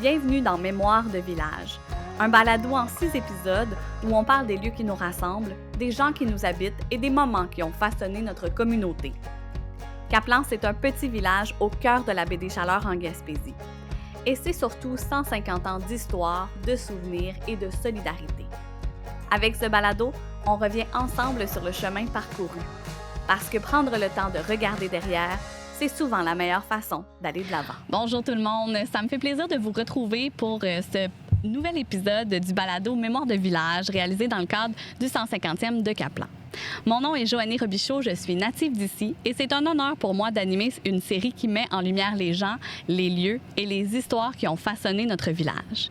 Bienvenue dans Mémoire de village, un balado en 6 épisodes où on parle des lieux qui nous rassemblent, des gens qui nous habitent et des moments qui ont façonné notre communauté. Caplan, c'est un petit village au cœur de la baie des Chaleurs en Gaspésie. Et c'est surtout 150 ans d'histoire, de souvenirs et de solidarité. Avec ce balado, on revient ensemble sur le chemin parcouru. Parce que prendre le temps de regarder derrière, c'est souvent la meilleure façon d'aller de l'avant. Bonjour tout le monde, ça me fait plaisir de vous retrouver pour ce nouvel épisode du balado Mémoire de village réalisé dans le cadre du 150e de Caplan. Mon nom est Joanie Robichaud, je suis native d'ici et c'est un honneur pour moi d'animer une série qui met en lumière les gens, les lieux et les histoires qui ont façonné notre village.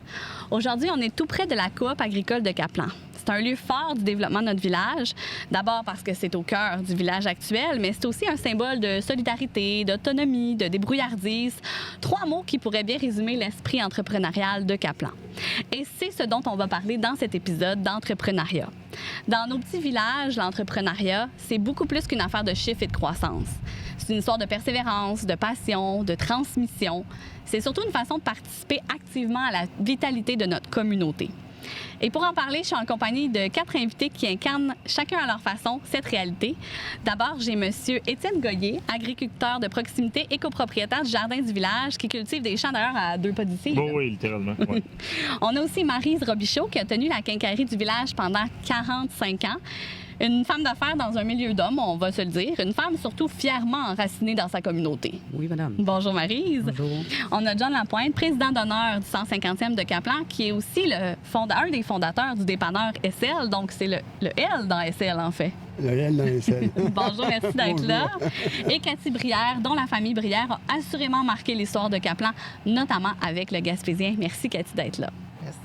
Aujourd'hui, on est tout près de la coop agricole de Caplan. C'est un lieu fort du développement de notre village, d'abord parce que c'est au cœur du village actuel, mais c'est aussi un symbole de solidarité, d'autonomie, de débrouillardise, 3 mots qui pourraient bien résumer l'esprit entrepreneurial de Caplan. Et c'est ce dont on va parler dans cet épisode d'entrepreneuriat. Dans nos petits villages, l'entrepreneuriat, c'est beaucoup plus qu'une affaire de chiffres et de croissance. C'est une histoire de persévérance, de passion, de transmission. C'est surtout une façon de participer activement à la vitalité de notre communauté. Et pour en parler, je suis en compagnie de 4 invités qui incarnent chacun à leur façon cette réalité. D'abord, j'ai M. Étienne Goyer, agriculteur de proximité et copropriétaire du Jardin du village, qui cultive des champs d'ailleurs à 2 pas d'ici. Bon, oui, littéralement. Ouais. On a aussi Maryse Robichaud, qui a tenu la quincaillerie du village pendant 45 ans. Une femme d'affaires dans un milieu d'hommes, on va se le dire. Une femme surtout fièrement enracinée dans sa communauté. Oui, madame. Bonjour Maryse. Bonjour. On a John Lapointe, président d'honneur du 150e de Caplan, qui est aussi un des fondateurs du dépanneur SL. Donc, c'est le L dans SL, en fait. Le L dans les selles. Bonjour, merci d'être là. Et Cathy Brière, dont la famille Brière a assurément marqué l'histoire de Caplan, notamment avec le Gaspésien. Merci, Cathy, d'être là. Merci.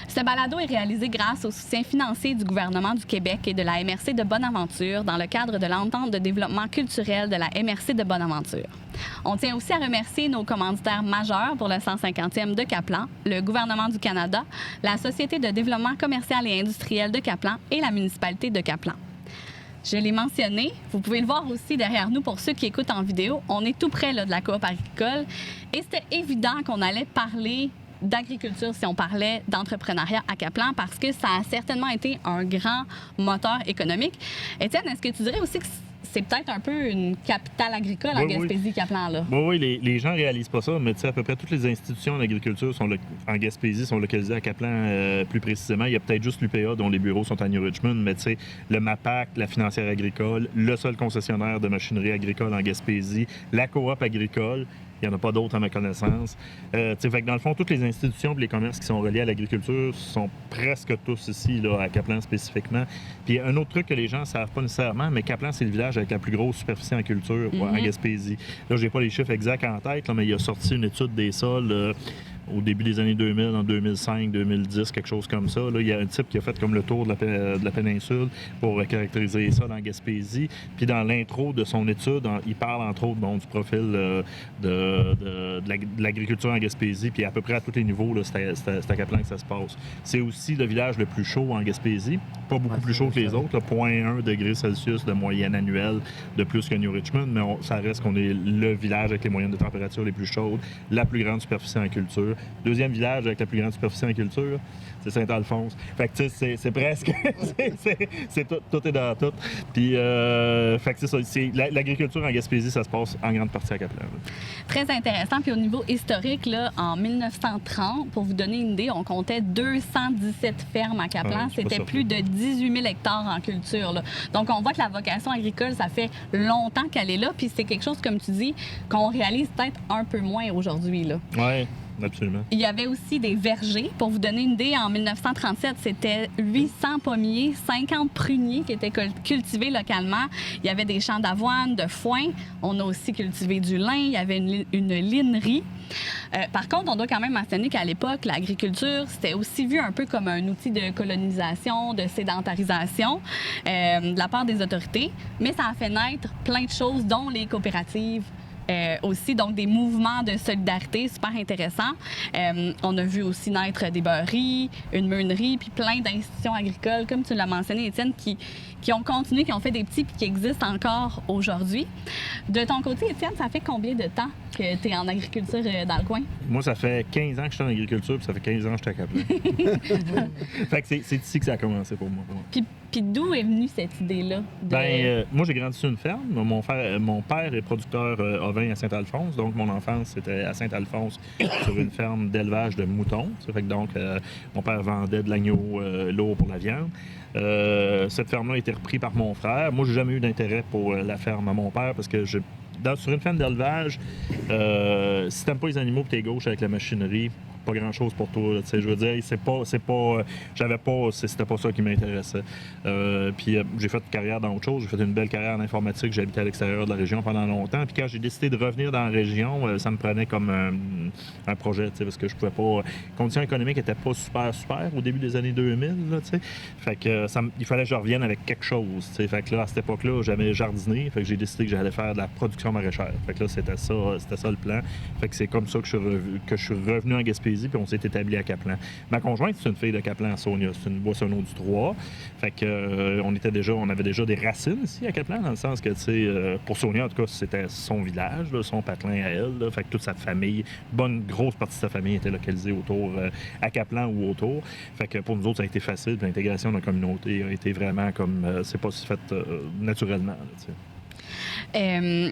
Ce balado est réalisé grâce au soutien financier du gouvernement du Québec et de la MRC de Bonaventure dans le cadre de l'entente de développement culturel de la MRC de Bonaventure. On tient aussi à remercier nos commanditaires majeurs pour le 150e de Caplan, le gouvernement du Canada, la Société de développement commercial et industriel de Caplan et la municipalité de Caplan. Je l'ai mentionné, vous pouvez le voir aussi derrière nous pour ceux qui écoutent en vidéo. On est tout près là, de la coop agricole et c'était évident qu'on allait parler d'agriculture si on parlait d'entrepreneuriat à Caplan parce que ça a certainement été un grand moteur économique. Étienne, est-ce que tu dirais aussi que c'est peut-être un peu une capitale agricole en Gaspésie, Caplan, là? Oui, les gens ne réalisent pas ça, mais tu sais, à peu près toutes les institutions en agriculture en Gaspésie sont localisées à Caplan plus précisément. Il y a peut-être juste l'UPA dont les bureaux sont à New Richmond, mais tu sais, le MAPAC, la financière agricole, le seul concessionnaire de machinerie agricole en Gaspésie, la coop agricole. Il n'y en a pas d'autres à ma connaissance. Fait que dans le fond, toutes les institutions et les commerces qui sont reliés à l'agriculture sont presque tous ici, là, à Caplan spécifiquement. Puis un autre truc que les gens ne savent pas nécessairement, mais Caplan, c'est le village avec la plus grosse superficie en culture en Gaspésie. Là, je n'ai pas les chiffres exacts en tête, là, mais il a sorti une étude des sols au début des années 2000, en 2005, 2010, quelque chose comme ça. Là, il y a un type qui a fait comme le tour de la péninsule pour caractériser ça dans Gaspésie. Puis dans l'intro de son étude, il parle entre autres du profil de l'agriculture en Gaspésie. Puis à peu près à tous les niveaux, là, c'est à Caplan que ça se passe. C'est aussi le village le plus chaud en Gaspésie. Pas beaucoup plus chaud que les autres. 0,1 degré Celsius de moyenne annuelle de plus que New Richmond. Mais ça reste qu'on est le village avec les moyennes de température les plus chaudes, la plus grande superficie en culture. Deuxième village avec la plus grande superficie en culture, c'est Saint-Alphonse. Fait que, tu sais, c'est presque... c'est tout est dans tout. Puis, fait que c'est ça. L'agriculture en Gaspésie, ça se passe en grande partie à Caplan. Très intéressant. Puis au niveau historique, là, en 1930, pour vous donner une idée, on comptait 217 fermes à Caplan. C'était plus de 18 000 hectares en culture, là. Donc, on voit que la vocation agricole, ça fait longtemps qu'elle est là. Puis c'est quelque chose, comme tu dis, qu'on réalise peut-être un peu moins aujourd'hui, là. Oui. Absolument. Il y avait aussi des vergers. Pour vous donner une idée, en 1937, c'était 800 pommiers, 50 pruniers qui étaient cultivés localement. Il y avait des champs d'avoine, de foin. On a aussi cultivé du lin. Il y avait une linerie. Par contre, on doit quand même mentionner qu'à l'époque, l'agriculture, c'était aussi vu un peu comme un outil de colonisation, de sédentarisation de la part des autorités. Mais ça a fait naître plein de choses, dont les coopératives aussi, donc des mouvements de solidarité super intéressants. On a vu aussi naître des beurreries, une meunerie, puis plein d'institutions agricoles, comme tu l'as mentionné, Étienne, qui ont continué, qui ont fait des petits, puis qui existent encore aujourd'hui. De ton côté, Étienne, ça fait combien de temps que tu es en agriculture dans le coin? Moi, ça fait 15 ans que je suis en agriculture, puis ça fait 15 ans que je suis à Caplan. Fait que c'est ici que ça a commencé pour moi. Puis d'où est venue cette idée-là? Moi, j'ai grandi sur une ferme. Mon père est producteur ovin à Saint-Alphonse, donc mon enfance, c'était à Saint-Alphonse, sur une ferme d'élevage de moutons. Ça fait que donc, mon père vendait de l'agneau lourd pour la viande. Cette ferme-là a été reprise par mon frère. Moi, j'ai jamais eu d'intérêt pour la ferme à mon père parce que sur une ferme d'élevage, si t'aimes pas les animaux et t'es gauche avec la machinerie, pas grand-chose pour toi. Je veux dire, c'était pas ça qui m'intéressait. Puis j'ai fait une carrière dans autre chose. J'ai fait une belle carrière en informatique. J'habitais à l'extérieur de la région pendant longtemps. Puis quand j'ai décidé de revenir dans la région, ça me prenait comme un projet, parce que je pouvais pas... Les conditions économiques n'étaient pas super au début des années 2000. Là, fait que il fallait que je revienne avec quelque chose. Fait que là, à cette époque-là, j'avais jardiné. Fait que j'ai décidé que j'allais faire de la production maraîchère. Fait que là, c'était ça le plan. Fait que c'est comme ça que je suis revenu en Gaspésie. Puis on s'est établi à Caplan. Ma conjointe, c'est une fille de Caplan, Sonia. C'est une Boissonneau du 3. Fait que on avait déjà des racines ici à Caplan, dans le sens que, pour Sonia, en tout cas, c'était son village, là, son patelin à elle. Là. Fait que toute sa famille, bonne grosse partie de sa famille était localisée autour, à Caplan ou autour. Fait que pour nous autres, ça a été facile. L'intégration de la communauté a été vraiment comme... c'est pas si fait naturellement. Là,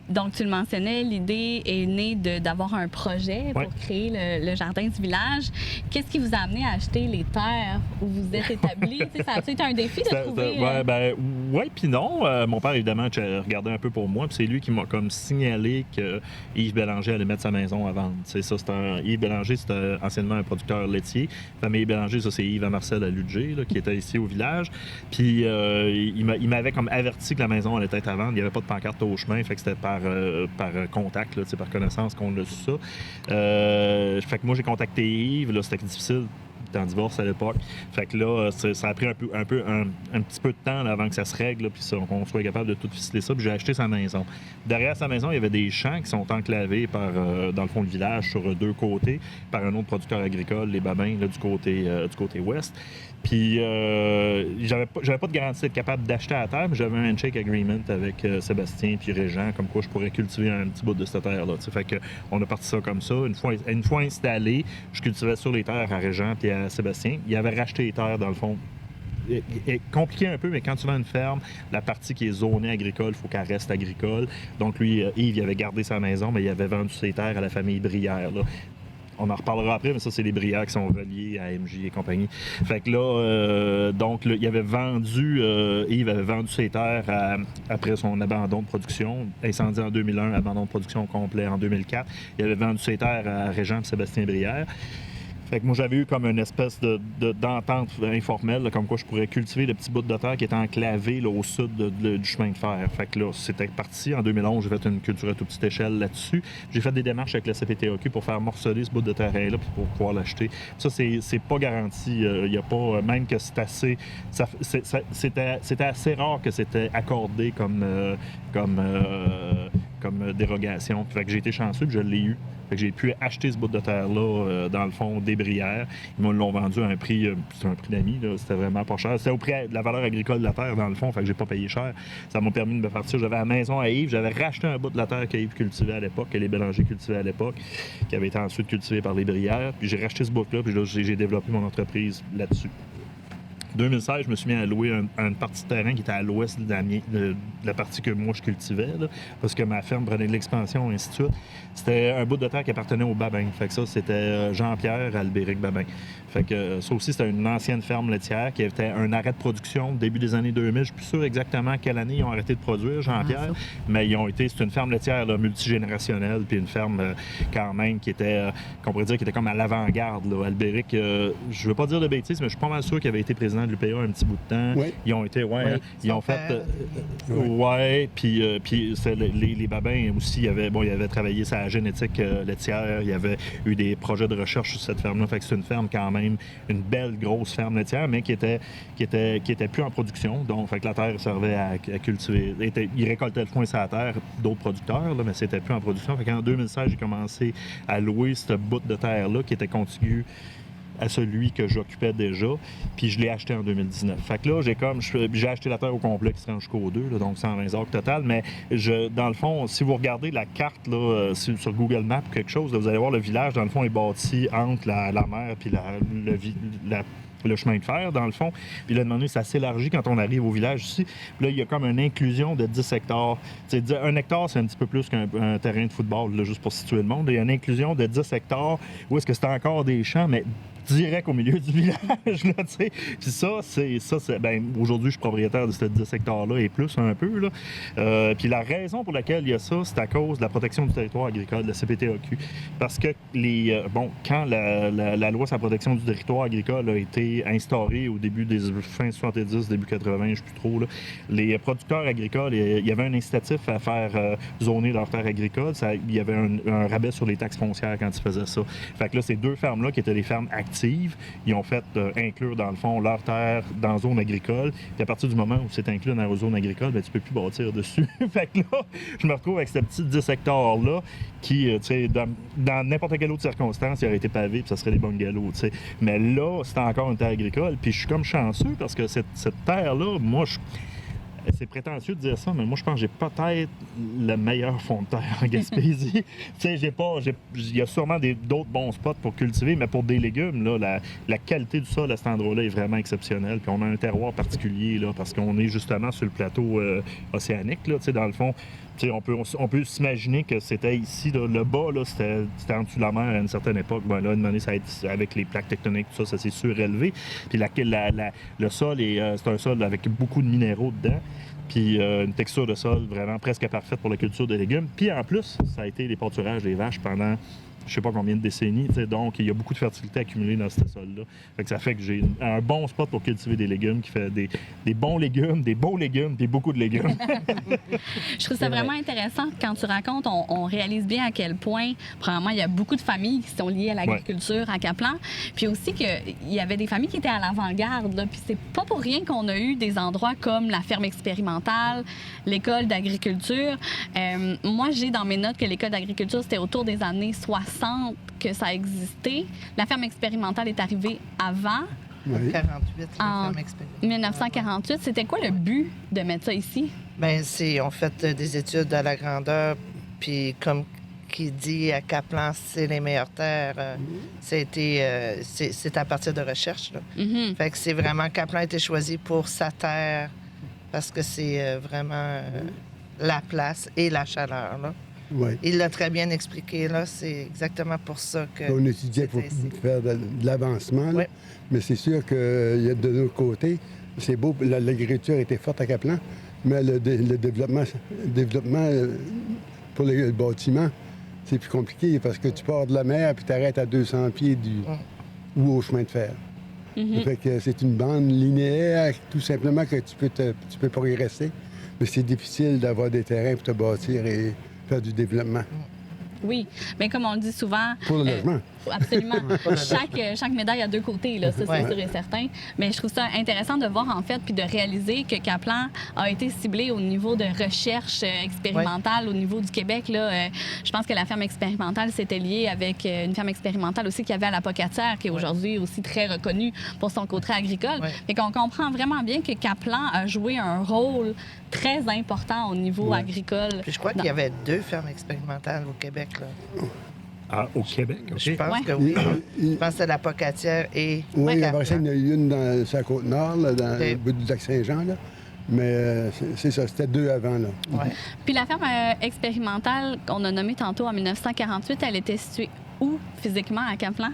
donc, tu le mentionnais, l'idée est née d'avoir un projet pour créer le jardin du village. Qu'est-ce qui vous a amené à acheter les terres où vous êtes établis? Ça a été un défi de trouver... Oui, puis non. Mon père, évidemment, regardait un peu pour moi. Puis c'est lui qui m'a comme signalé que Yves Bélanger allait mettre sa maison à vendre. Yves Bélanger, c'était anciennement un producteur laitier. Famille Bélanger, ça, c'est Yves et Marcel à Ludger, qui était ici au village. Puis il m'avait comme averti que la maison allait être à vendre. Il n'y avait pas de pancarte au chemin. Fait que c'était par contact, là, par connaissance qu'on a su ça. Fait que moi, j'ai contacté Yves. Là, c'était difficile. J'étais en divorce à l'époque. Fait que là, ça a pris un petit peu de temps là, avant que ça se règle, puis qu'on soit capable de tout ficeler ça. Puis j'ai acheté sa maison. Derrière sa maison, il y avait des champs qui sont enclavés dans le fond du village sur deux côtés par un autre producteur agricole, les Babins, là, du côté ouest. Puis j'avais pas de garantie d'être capable d'acheter à la terre, mais j'avais un handshake agreement avec Sébastien puis Régent, comme quoi je pourrais cultiver un petit bout de cette terre-là. Fait que on a parti ça comme ça. Une fois installé, je cultivais sur les terres à Régent puis à Sébastien. Il avait racheté les terres, dans le fond. C'est compliqué un peu, mais quand tu vas à une ferme, la partie qui est zonée agricole, il faut qu'elle reste agricole. Donc lui, Yves, il avait gardé sa maison, mais il avait vendu ses terres à la famille Brière, là. On en reparlera après, mais ça, c'est les Brières qui sont reliés à MJ et compagnie. Fait que là, il avait vendu, Yves avait vendu ses terres après son abandon de production, incendie en 2001, abandon de production complet en 2004. Il avait vendu ses terres à Régent et Sébastien Brière. Fait que moi, j'avais eu comme une espèce d'entente informelle, là, comme quoi je pourrais cultiver le petit bout de terre qui était enclavé là, au sud du chemin de fer. Fait que là, c'était parti. En 2011, j'ai fait une culture à toute petite échelle là-dessus. J'ai fait des démarches avec la CPTAQ pour faire morceler ce bout de terrain-là puis pour pouvoir l'acheter. Ça, c'est pas garanti. Il y a pas... Même que c'est assez... C'était assez rare que c'était accordé comme dérogation. Fait que j'ai été chanceux puis je l'ai eu. Fait que j'ai pu acheter ce bout de terre-là, dans le fond, des Brières. Ils me l'ont vendu à un prix, c'était un prix d'amis, c'était vraiment pas cher. C'était au prix de la valeur agricole de la terre, dans le fond, fait que j'ai pas payé cher. Ça m'a permis de me partir. J'avais la maison à Yves, j'avais racheté un bout de la terre qu'Yves cultivait à l'époque, que les Bélangers cultivaient à l'époque, qui avait été ensuite cultivé par les Brières. Puis j'ai racheté ce bout-là, puis là, j'ai développé mon entreprise là-dessus. En 2016, je me suis mis à louer une partie de terrain qui était à l'ouest de la partie que moi je cultivais, là, parce que ma ferme prenait de l'expansion, et ainsi de suite. C'était un bout de terre qui appartenait au Babin. Fait que ça, c'était Jean-Pierre Albéric Babin. Fait que ça aussi, c'était une ancienne ferme laitière qui avait un arrêt de production début des années 2000. Je suis plus sûr exactement quelle année ils ont arrêté de produire, Jean-Pierre, mais c'est une ferme laitière là, multigénérationnelle, puis une ferme quand même qui était, qu'on pourrait dire, qui était comme à l'avant-garde. Là. Albéric, je veux pas dire de bêtises, mais je suis pas mal sûr qu'il avait été président président de l'UPA un petit bout de temps. Oui. Ils ont été, Oui, ils ont fait... puis les Babins aussi, ils avaient travaillé sur la génétique laitière, il y avait eu des projets de recherche sur cette ferme-là, fait que c'est une ferme quand même, une belle grosse ferme laitière, mais qui était plus en production, donc fait que la terre servait à cultiver, ils récoltaient le foin sur la terre d'autres producteurs, là, mais c'était plus en production, fait qu'en 2016, j'ai commencé à louer ce bout de terre-là qui était contigu à celui que j'occupais déjà, puis je l'ai acheté en 2019. Fait que là, j'ai acheté la terre au complet qui se rend jusqu'au 2, là, donc 120 acres total, mais dans le fond, si vous regardez la carte là, sur Google Maps ou quelque chose, là, vous allez voir le village, dans le fond, est bâti entre la mer puis le chemin de fer, dans le fond. Puis là, à un moment donné, ça s'élargit quand on arrive au village ici. Puis là, il y a comme une inclusion de 10 hectares. T'sais, 1 hectare, c'est un petit peu plus qu'un terrain de football, là, juste pour situer le monde. Il y a une inclusion de 10 hectares où est-ce que c'est encore des champs, mais direct au milieu du village, là, tu sais. Puis aujourd'hui, je suis propriétaire de ces 10 hectares-là et plus un peu, là. Puis la raison pour laquelle il y a ça, c'est à cause de la protection du territoire agricole, de la CPTAQ. Parce que quand la loi sur la protection du territoire agricole a été instaurée au début des fin 70, début 80, je sais plus trop, là, les producteurs agricoles, il y avait un incitatif à faire zoner leurs terres agricoles. Il y avait un rabais sur les taxes foncières quand ils faisaient ça. Fait que là, ces deux fermes-là, qui étaient des fermes actives, ils ont fait inclure, dans le fond, leur terre dans zone agricole. Puis à partir du moment où c'est inclus dans la zone agricole, ben, tu peux plus bâtir dessus. Fait que là, je me retrouve avec ce petit 10 hectares-là qui, tu sais, dans n'importe quelle autre circonstance, il aurait été pavé puis ça serait des bungalows, tu sais. Mais là, c'est encore une terre agricole. Puis je suis comme chanceux parce que cette terre-là, moi, c'est prétentieux de dire ça, mais moi, je pense que j'ai peut-être le meilleur fond de terre en Gaspésie. Tu sais, il y a sûrement d'autres bons spots pour cultiver, mais pour des légumes, là, la qualité du sol à cet endroit-là est vraiment exceptionnelle. Puis on a un terroir particulier, là, parce qu'on est justement sur le plateau océanique, là, tu sais, dans le fond. On peut s'imaginer que c'était ici, là, le bas, là, c'était en dessous de la mer à une certaine époque. Ben, là, une année, avec les plaques tectoniques, tout ça s'est surélevé. Puis le sol, c'est un sol avec beaucoup de minéraux dedans. Puis une texture de sol vraiment presque parfaite pour la culture de légumes. Puis en plus, ça a été les pâturages des vaches pendant je sais pas combien de décennies. Donc, il y a beaucoup de fertilité accumulée dans ce sol-là. Fait que ça fait que j'ai un bon spot pour cultiver des légumes qui fait des bons légumes, des beaux légumes, puis beaucoup de légumes. Je trouve ça vraiment intéressant. Quand tu racontes, on réalise bien à quel point, premièrement, il y a beaucoup de familles qui sont liées à l'agriculture à Caplan. Puis aussi qu'il y avait des familles qui étaient à l'avant-garde. Là. Puis c'est pas pour rien qu'on a eu des endroits comme la ferme expérimentale, l'école d'agriculture. Moi, j'ai dans mes notes que l'école d'agriculture, c'était autour des années 60 que ça existait. La ferme expérimentale est arrivée avant. Oui. 48, la en ferme expérimentale. 1948. C'était quoi le but de mettre ça ici? Bien, on fait des études à la grandeur, puis comme qui dit à Caplan, c'est les meilleures terres. C'est à partir de recherche. Là. Mm-hmm. Fait que c'est vraiment, Caplan a été choisi pour sa terre, parce que c'est vraiment la place et la chaleur. Là. Oui. Il l'a très bien expliqué, là. C'est exactement pour ça que... On étudiait pour faire de l'avancement, oui. Mais c'est sûr que y a de l'autre côté, c'est beau, l'agriculture était forte à Caplan, mais le développement pour le bâtiment, c'est plus compliqué parce que tu pars de la mer puis tu arrêtes à 200 pieds ou au chemin de fer. Mm-hmm. Fait que c'est une bande linéaire, tout simplement, que tu peux progresser, mais c'est difficile d'avoir des terrains pour te bâtir et faire du développement. Oui, mais comme on le dit souvent... Pour le logement. Absolument. chaque médaille a deux côtés, là, ça, c'est sûr et certain. Mais je trouve ça intéressant de voir, en fait, puis de réaliser que Caplan a été ciblé au niveau de recherche expérimentale au niveau du Québec. Là, je pense que la ferme expérimentale, c'était lié avec une ferme expérimentale aussi qu'il y avait à la Pocatière, qui est aujourd'hui aussi très reconnue pour son côté agricole. Et qu'on comprend vraiment bien que Caplan a joué un rôle très important au niveau agricole. Puis je crois qu'il y avait 2 fermes expérimentales au Québec. Là. Ah, au Québec? Okay. Je pense que oui. Je pense que c'est la Pocatière et... Oui, après ça, il y en a eu une sur la Côte-Nord, là, dans le bout du Lac-Saint-Jean. Là. Mais c'est ça, c'était 2 avant. Là. Ouais. Puis la ferme expérimentale qu'on a nommée tantôt en 1948, elle était située où physiquement à Caplan?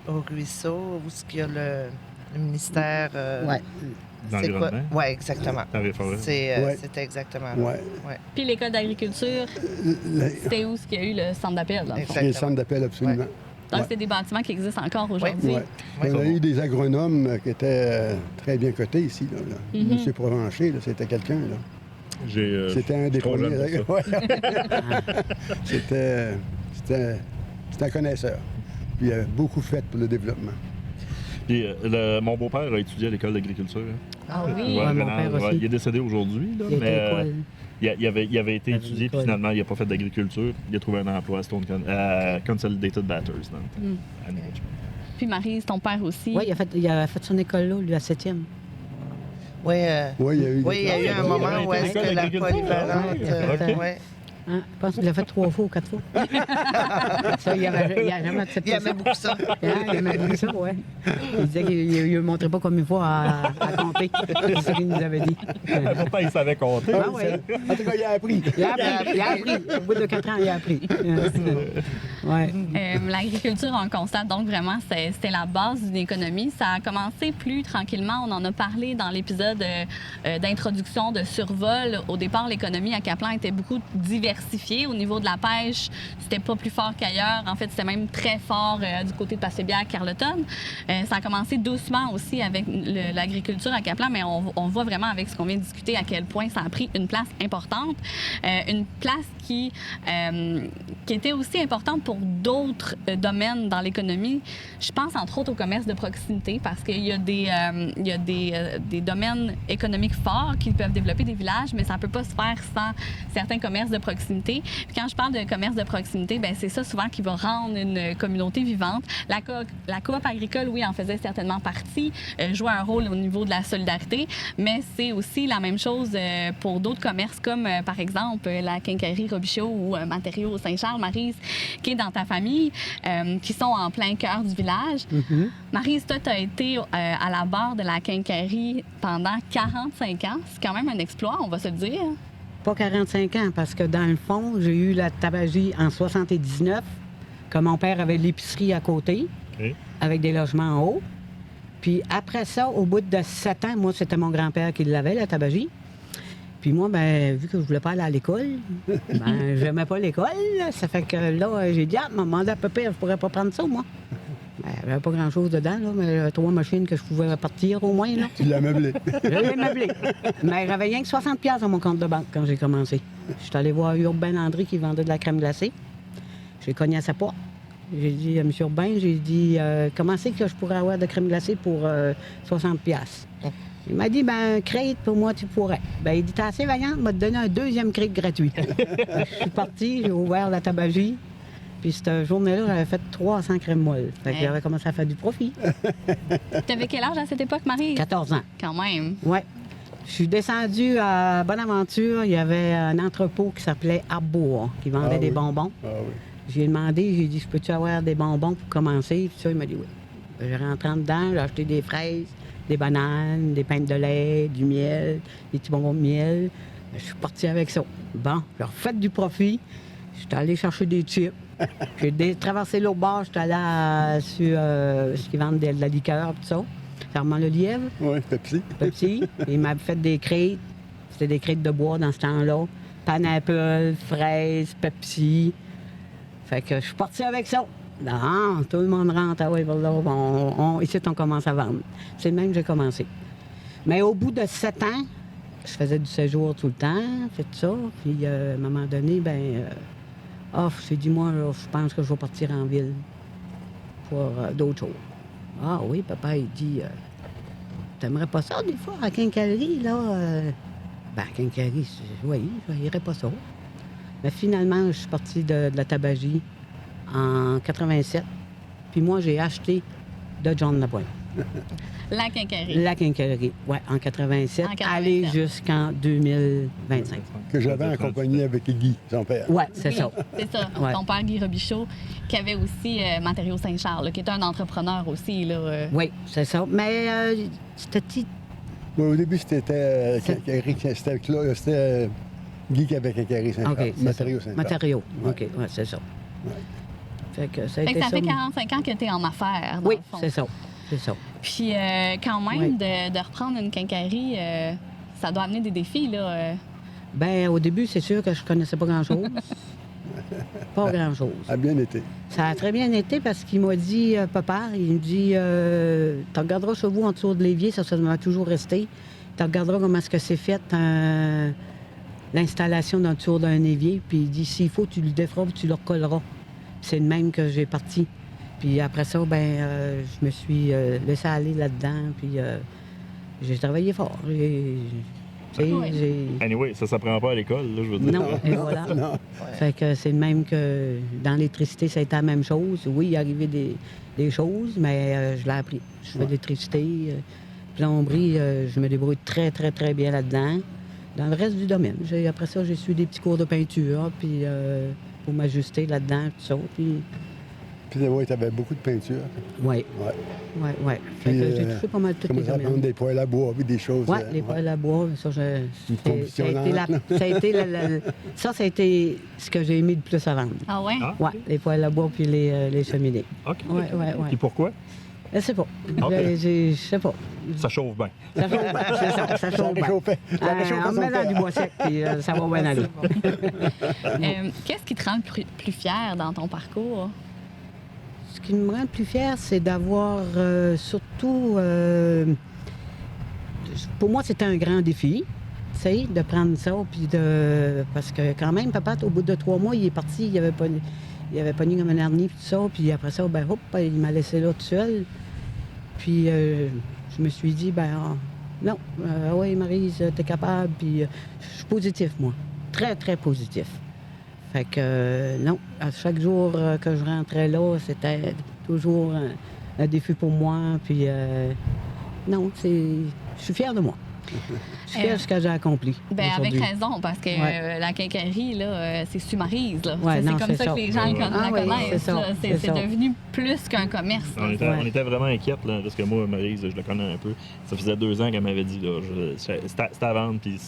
Au Ruisseau, où est-ce qu'il y a le ministère... Dans c'est quoi? l'environnement? Oui, exactement. C'était exactement là. Ouais. Ouais. Puis l'école d'agriculture, c'était où ce qu'il y a eu le centre d'appel? C'est le centre d'appel, absolument. Donc, Ouais. c'est des bâtiments qui existent encore aujourd'hui. Ouais. On a eu des agronomes qui étaient très bien cotés ici. Là. Monsieur Provencher, là, c'était quelqu'un. Là. C'était un des trop jeune premiers. pour ça. Ouais. C'était un connaisseur. Puis il a beaucoup fait pour le développement. Puis, mon beau-père a étudié à l'école d'agriculture. Ah oui. Ouais, mon Renard, père aussi. il est décédé aujourd'hui, là, Il était mais école. il avait été étudié, puis Agricole. finalement, il n'a pas fait d'agriculture. Il a trouvé un emploi à Consolidated Batters, dans le temps, à New Richmond. Puis Maryse, ton père aussi. Oui, il a fait son école là, lui, à 7e. Oui, Oui, il y a eu oui, il y a eu un Oui, moment il où avait est-ce été que la agriculture. polyvalente... Ok. ouais. Hein? Je pense qu'il l'a fait 3 fois ou 4 fois. Ça, il a jamais accepté Il ça. aimait beaucoup ça. Il aimait beaucoup ça, oui. Il disait qu'il ne montrait pas comme une fois à compter. C'est ça qu'il nous avait dit. Pourtant, il savait compter. Ah oui. En tout cas, il a appris. Il a appris. Au bout de 4 ans, il a appris. Ouais. L'agriculture, on le constate donc vraiment, c'était la base d'une économie. Ça a commencé plus tranquillement. On en a parlé dans l'épisode d'introduction de survol. Au départ, l'économie à Caplan était beaucoup diversifiée. Au niveau de la pêche, c'était pas plus fort qu'ailleurs. En fait, c'était même très fort du côté de Passé-Bière, Carleton. Ça a commencé doucement aussi avec l'agriculture à Caplan, mais on voit vraiment avec ce qu'on vient de discuter à quel point ça a pris une place importante. Une place qui était aussi importante pour d'autres domaines dans l'économie. Je pense entre autres au commerce de proximité parce qu'il y a des domaines économiques forts qui peuvent développer des villages, mais ça ne peut pas se faire sans certains commerces de proximité. Puis quand je parle de commerce de proximité, ben c'est ça souvent qui va rendre une communauté vivante. La coop agricole, oui, en faisait certainement partie, jouait un rôle au niveau de la solidarité, mais c'est aussi la même chose pour d'autres commerces comme par exemple la quincaillerie Robichaud ou Matériaux Saint-Charles, Maryse, qui est dans ta famille, qui sont en plein cœur du village. Maryse, toi, tu as été à la barre de la quincaillerie pendant 45 ans. C'est quand même un exploit, on va se le dire. Pas 45 ans, parce que dans le fond, j'ai eu la tabagie en 79, que mon père avait l'épicerie à côté, OK. avec des logements en haut. Puis après ça, au bout de 7 ans, moi, c'était mon grand-père qui l'avait, la tabagie. Puis moi, ben, vu que je voulais pas aller à l'école, ben, j'aimais pas l'école. Ça fait que là, j'ai dit, m'a demandé à papa, je pourrais pas prendre ça, moi. Ben, il n'y avait pas grand-chose dedans, là, mais 3 machines que je pouvais repartir au moins, là. Tu l'as meublé. Je l'ai meublé. Mais j'avais rien que 60$ dans mon compte de banque quand j'ai commencé. Je suis allé voir Urbain Landry qui vendait de la crème glacée. J'ai cogné à sa porte. J'ai dit à M. Urbain, j'ai dit, comment c'est que je pourrais avoir de crème glacée pour 60$? Il m'a dit, ben, crate, pour moi, tu pourrais. Ben, il dit, t'es assez vaillant, il m'a donné un 2e crate gratuit. Je suis parti, j'ai ouvert la tabagie. Puis cette journée-là, j'avais fait 300 crèmes molles. Fait que j'avais commencé à faire du profit. Tu avais quel âge à cette époque, Marie? 14 ans. Quand même. Oui. Je suis descendue à Bonaventure. Il y avait un entrepôt qui s'appelait Arbour, qui vendait des bonbons. Ah oui. J'ai demandé, j'ai dit, je peux-tu avoir des bonbons pour commencer? Puis ça, il m'a dit oui. J'ai rentré en dedans, j'ai acheté des fraises, des bananes, des pintes de lait, du miel, des petits bonbons de miel. Je suis partie avec ça. Bon, j'ai refait du profit. Je suis allé chercher des chips. J'ai traversé l'autre bord, j'étais allé sur ce qui vendent de la liqueur, tout ça. Fermant le lièvre, Oui, Pepsi. Pepsi. Il m'a fait des crêtes. C'était des crêtes de bois dans ce temps-là. Pineapple, fraises, Pepsi. Fait que je suis partie avec ça. Non, tout le monde rentre, ah oui, voilà, ici, on commence à vendre. C'est le même que j'ai commencé. Mais au bout de 7 ans, je faisais du séjour tout le temps, fait tout ça. Puis à un moment donné, j'ai dit, moi, là, je pense que je vais partir en ville pour d'autres choses. Ah oui, papa, il dit, t'aimerais pas ça des fois, à quincaillerie, là? Quincaillerie, oui, je n'irais pas ça. Mais finalement, je suis partie de la tabagie en 87. Puis moi, j'ai acheté de John Lapointe. La quincaillerie. La quincaillerie, oui, en 87, En 87. aller jusqu'en 2025. Que j'avais accompagné avec Guy, son père. Oui, c'est ça. C'est ça. Ouais. Ton père, Guy Robichaud, qui avait aussi Matériaux Saint-Charles, là, qui était un entrepreneur aussi. Là, Oui, c'est ça. Mais c'était Oui, au début, c'était c'était Guy qui avait quincaillerie Saint-Charles. OK, c'est Matériaux ça. Saint-Charles. Matériaux, Ouais. OK, ouais, c'est ça. Fait que ça a fait été que ça fait ça. 45 ans que tu es en affaires. Dans Oui, le fond. c'est ça. C'est ça. Puis quand même, Oui. de reprendre une quincaillerie, ça doit amener des défis. Là, Ben au début, c'est sûr que je connaissais pas grand-chose. Pas grand-chose. Ça a bien été. Ça a très bien été parce qu'il m'a dit, papa, il me dit, tu regarderas chez vous en dessous de l'évier, ça va toujours rester. Tu regarderas comment est-ce que c'est fait l'installation dans le tour d'un évier. Puis il dit, s'il faut, tu le déferas puis tu le recolleras. C'est le même que j'ai parti. Puis après ça, je me suis laissé aller là-dedans. Puis j'ai travaillé fort. Anyway, ça s'apprend pas à l'école, là, je veux dire. Non, et voilà. Non. Fait que c'est le même que dans l'électricité, ça a été la même chose. Oui, il est arrivé des choses, mais je l'ai appris. Je fais de l'électricité, plomberie, je me débrouille très, très, très bien là-dedans. Dans le reste du domaine. Après ça, j'ai suivi des petits cours de peinture, puis pour m'ajuster là-dedans, tout ça. Puis Puis tu avais beaucoup de peinture. oui. Ouais. Oui. Fait Puis, que j'ai touché pas mal tous les commencé à prendre domaines. des poêles à bois, puis des choses. Oui, les poêles à bois, ça, Une conditionnante, ça a été ce que j'ai aimé le plus à vendre. Ah ouais? Ah, Oui, les poêles à bois puis les cheminées. OK. Oui. Puis pourquoi? Je sais pas. OK. Je sais pas. Ça chauffe bien. Ça chauffe bien, c'est ça, ça Ça chauffe bien. réchauffait. Ça réchauffait En son mettant cœur. du bois sec, puis ça va bien aller. Qu'est-ce qui te rend le plus fier dans ton parcours? Ce qui me rend le plus fier, c'est d'avoir surtout... pour moi, c'était un grand défi, tu sais, de prendre ça, puis de... Parce que quand même, papa, au bout de 3 mois, il est parti, il avait pogné comme un harni, puis tout ça, puis après ça, il m'a laissé là tout seul. Puis je me suis dit, non, oui, Maryse, t'es capable, puis je suis positif, moi. Très, très positif. Fait que, non, à chaque jour que je rentrais là, c'était toujours un défi pour moi. Puis, non, je suis fière de moi. Je suis fière de ce que j'ai accompli. Avec aujourd'hui. raison, parce que Ouais. la quincaillerie, là, c'est Sumarise. Là. Ouais, c'est non, comme c'est ça ça. que les gens Ouais. la Ah oui, connaissent. c'est ça, là. c'est C'est ça. devenu plus qu'un commerce. là. On était vraiment inquiètes, là, parce que moi, Maryse, je la connais un peu. Ça faisait 2 ans qu'elle m'avait dit, là, c'est à vendre, puis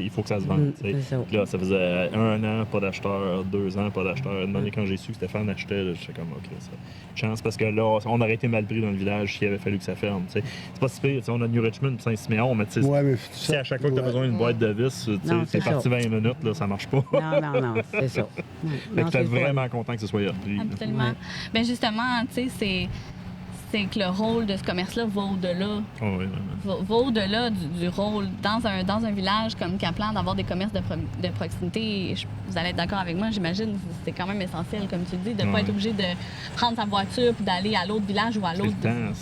il faut que ça se vende. tu sais. c'est ça. Puis là, ça faisait 1 an, pas d'acheteur, 2 ans, pas d'acheteur. Une année, quand j'ai su que Stéphane achetait, là, j'étais comme, OK, ça. Chance, parce que là, on aurait été mal pris dans le village s'il avait fallu que ça ferme. tu sais. C'est pas si pire, tu sais, on a New Richmond, Saint-Siméon, mais tu sais, Ouais, mais si à chaque fois que tu as besoin d'une boîte de vis, tu sais, Non, c'est c'est parti ça. 20 minutes, là, ça marche pas. Non, c'est ça. Fait Non, que j'étais c'est le fun. vraiment content que ce soit repris. là. Absolument. Ouais. Bien, justement, tu sais, c'est que le rôle de ce commerce-là va au-delà. Oh, oui, vraiment. Va au-delà du rôle dans un village comme Caplan, d'avoir des commerces de proximité. Vous allez être d'accord avec moi, j'imagine, c'est quand même essentiel, comme tu le dis, de ne pas Ouais. être obligé de prendre sa voiture puis d'aller à l'autre village ou à C'est l'autre. le temps.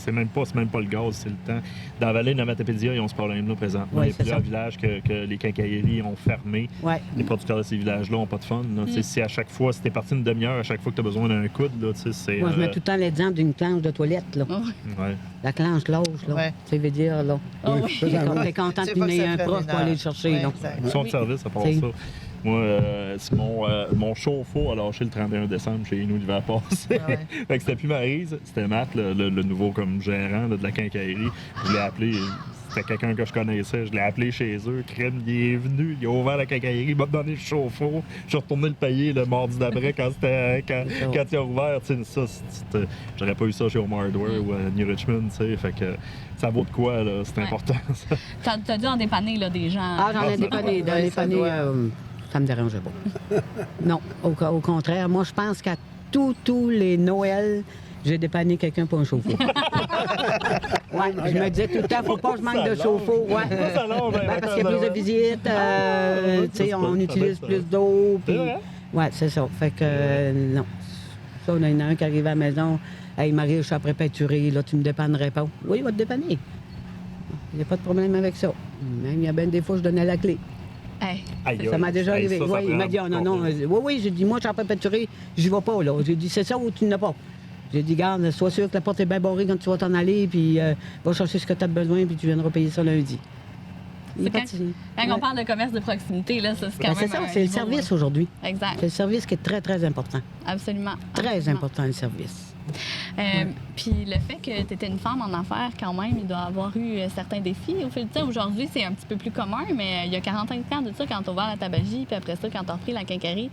C'est même pas le gaz, c'est le temps. Dans la vallée de Matapédia, ils ont ce problème-là présentement. Ouais, Il y a c'est plusieurs ça. villages que les quincailleries ont fermé. Ouais. Les producteurs de ces villages-là n'ont pas de fun. là. Tu sais, si à chaque fois, si t'es parti une demi-heure, à chaque fois que tu as besoin d'un coude, là, tu sais, c'est. Moi, je mets tout le temps l'exemple d'une planche de toilette, là. Ouais. La planche loge, là. Ouais. Ça veut dire, là. Ah Oui, oui. ça, ça va. T'es content C'est de pas payer que ça un ferait prof pour ménage. aller le chercher, Ouais, là. exact. Ils sont de Oui. service à part C'est- ça. Moi, c'est mon chauffe-eau a lâché le 31 décembre chez nous l'hiver passé. Ouais. Fait que c'était plus Maryse, c'était Matt, le nouveau comme gérant là, de la quincaillerie. Je l'ai appelé, c'était quelqu'un que je connaissais, je l'ai appelé chez eux. Crème, il est venu, il a ouvert la quincaillerie, il m'a donné le chauffe-eau. Je suis retourné le payer le mardi d'après quand il a ouvert. Tu sais, ça, j'aurais pas eu ça chez Home Hardware ou à New Richmond, tu sais. Fait que ça vaut de quoi, là, c'est Ouais. important. Ça. T'as dû en dépanner là, des gens. Ah, j'en ai dépanné. Dans Ouais, les ça paniers, doit. ça me dérangeait pas. Non, au contraire. Moi, je pense qu'à tous les Noëls, j'ai dépanné quelqu'un pour un chauffe-eau. Ouais, je me disais tout le temps, faut pas que je manque de chauffe-eau. Ouais. Ça longe, Parce qu'il y a plus de visites, tu sais, on utilise plus d'eau. C'est puis- vrai? Ouais, c'est ça. Fait que, non. Ça, on en a un qui arrive à la maison. Hey, Marie, je suis après peinturer, là, tu me dépannerais pas. Oui, il va te dépanner. Il n'y a pas de problème avec ça. Même, il y a bien des fois, je donnais la clé. Hey, Aïe, Ça m'a déjà aïe, arrivé. ça Oui, il prend m'a dit, oh, non. Oui, j'ai dit, moi, je suis après peinturer, j'y vais pas, là. J'ai dit, c'est ça ou tu n'as pas? J'ai dit, garde, sois sûr que la porte est bien barrée quand tu vas t'en aller, puis va chercher ce que tu as besoin, puis tu viendras payer ça lundi. Il est C'est parti. quand on Ouais. parle de commerce de proximité, là, ça, c'est quand Ben, même. c'est ça, un c'est le niveau, service aujourd'hui. Exact. C'est le service qui est très, très important. Absolument. Très Absolument. important, le service. Puis le fait que tu étais une femme en affaires, quand même, il doit avoir eu certains défis au fil du temps. Aujourd'hui, c'est un petit peu plus commun, mais il y a 45 ans de ça, quand tu as ouvert la tabagie, puis après ça, quand tu as repris la quincaillerie.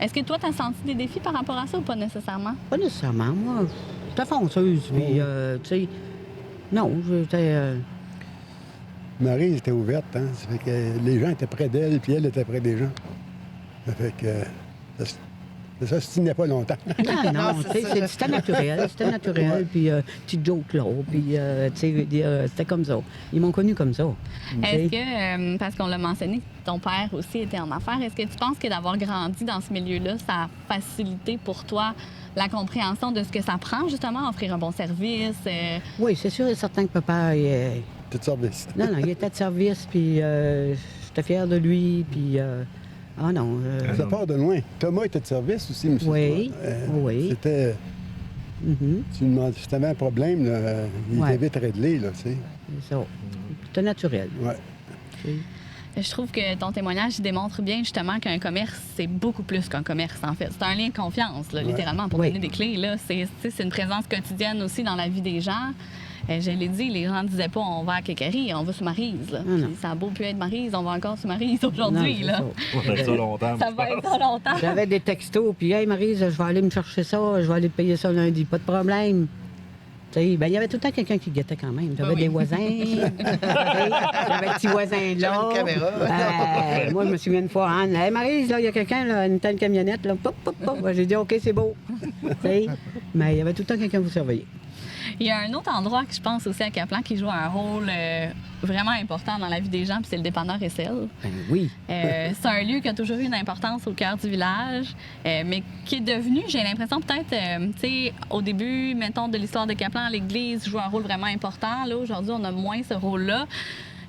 Est-ce que toi, tu as senti des défis par rapport à ça ou pas nécessairement? Pas nécessairement. Moi, j'étais fonceuse, puis, tu sais, non, j'étais... Marie était ouverte, hein. Ça fait que les gens étaient près d'elle, puis elle était près des gens. Ça fait que Ça ne se tenait pas longtemps. Non, Non, tu c'est sais, ça. c'était naturel, puis petite joke là, puis tu sais, je veux dire, c'était comme ça. Ils m'ont connu comme ça. tu sais. Est-ce que, parce qu'on l'a mentionné, ton père aussi était en affaires, est-ce que tu penses que d'avoir grandi dans ce milieu-là, ça a facilité pour toi la compréhension de ce que ça prend, justement, offrir un bon service? Oui, c'est sûr et certain que papa, Tout service. non, il était de service, puis j'étais fière de lui, puis ah non. Ça part de loin. Thomas était de service aussi, monsieur. Oui, oui. C'était... Mhm, Si tu avais un problème, là, il Ouais. était vite réglé, là, tu sais. c'est ça. C'était naturel. Ouais. tu sais. Je trouve que ton témoignage il démontre bien justement qu'un commerce, c'est beaucoup plus qu'un commerce, en fait. C'est un lien de confiance, là, Ouais. littéralement, pour Oui. donner des clés. Là. C'est une présence quotidienne aussi dans la vie des gens. Je l'ai dit, les gens ne disaient pas on va à Kékeri, on va sur Maryse. Là. Non, non. Puis ça a beau plus être Maryse, on va encore sur Maryse aujourd'hui. Non, c'est Là. ça. On fait ça longtemps. Ça va être ça longtemps. J'avais des textos, puis hey Maryse, je vais aller me chercher ça, je vais aller te payer ça lundi, pas de problème. Tu sais, ben, il y avait tout le temps quelqu'un qui guettait quand même. J'avais Ah oui. des voisins. Tu sais, j'avais un petit voisin là. J'avais une caméra. Moi, je me souviens une fois, Anne, hey Maryse, là, il y a quelqu'un, là, une telle camionnette, là, pop, pop, pop. Ben, j'ai dit, OK, c'est beau. Tu sais, mais il y avait tout le temps quelqu'un qui vous surveillait. Il y a un autre endroit que je pense aussi à Caplan qui joue un rôle vraiment important dans la vie des gens, puis c'est le dépanneur SL. Ben oui. C'est un lieu qui a toujours eu une importance au cœur du village, mais qui est devenu, j'ai l'impression, peut-être, tu sais, au début, mettons, de l'histoire de Caplan, l'Église joue un rôle vraiment important. Là, aujourd'hui, on a moins ce rôle-là.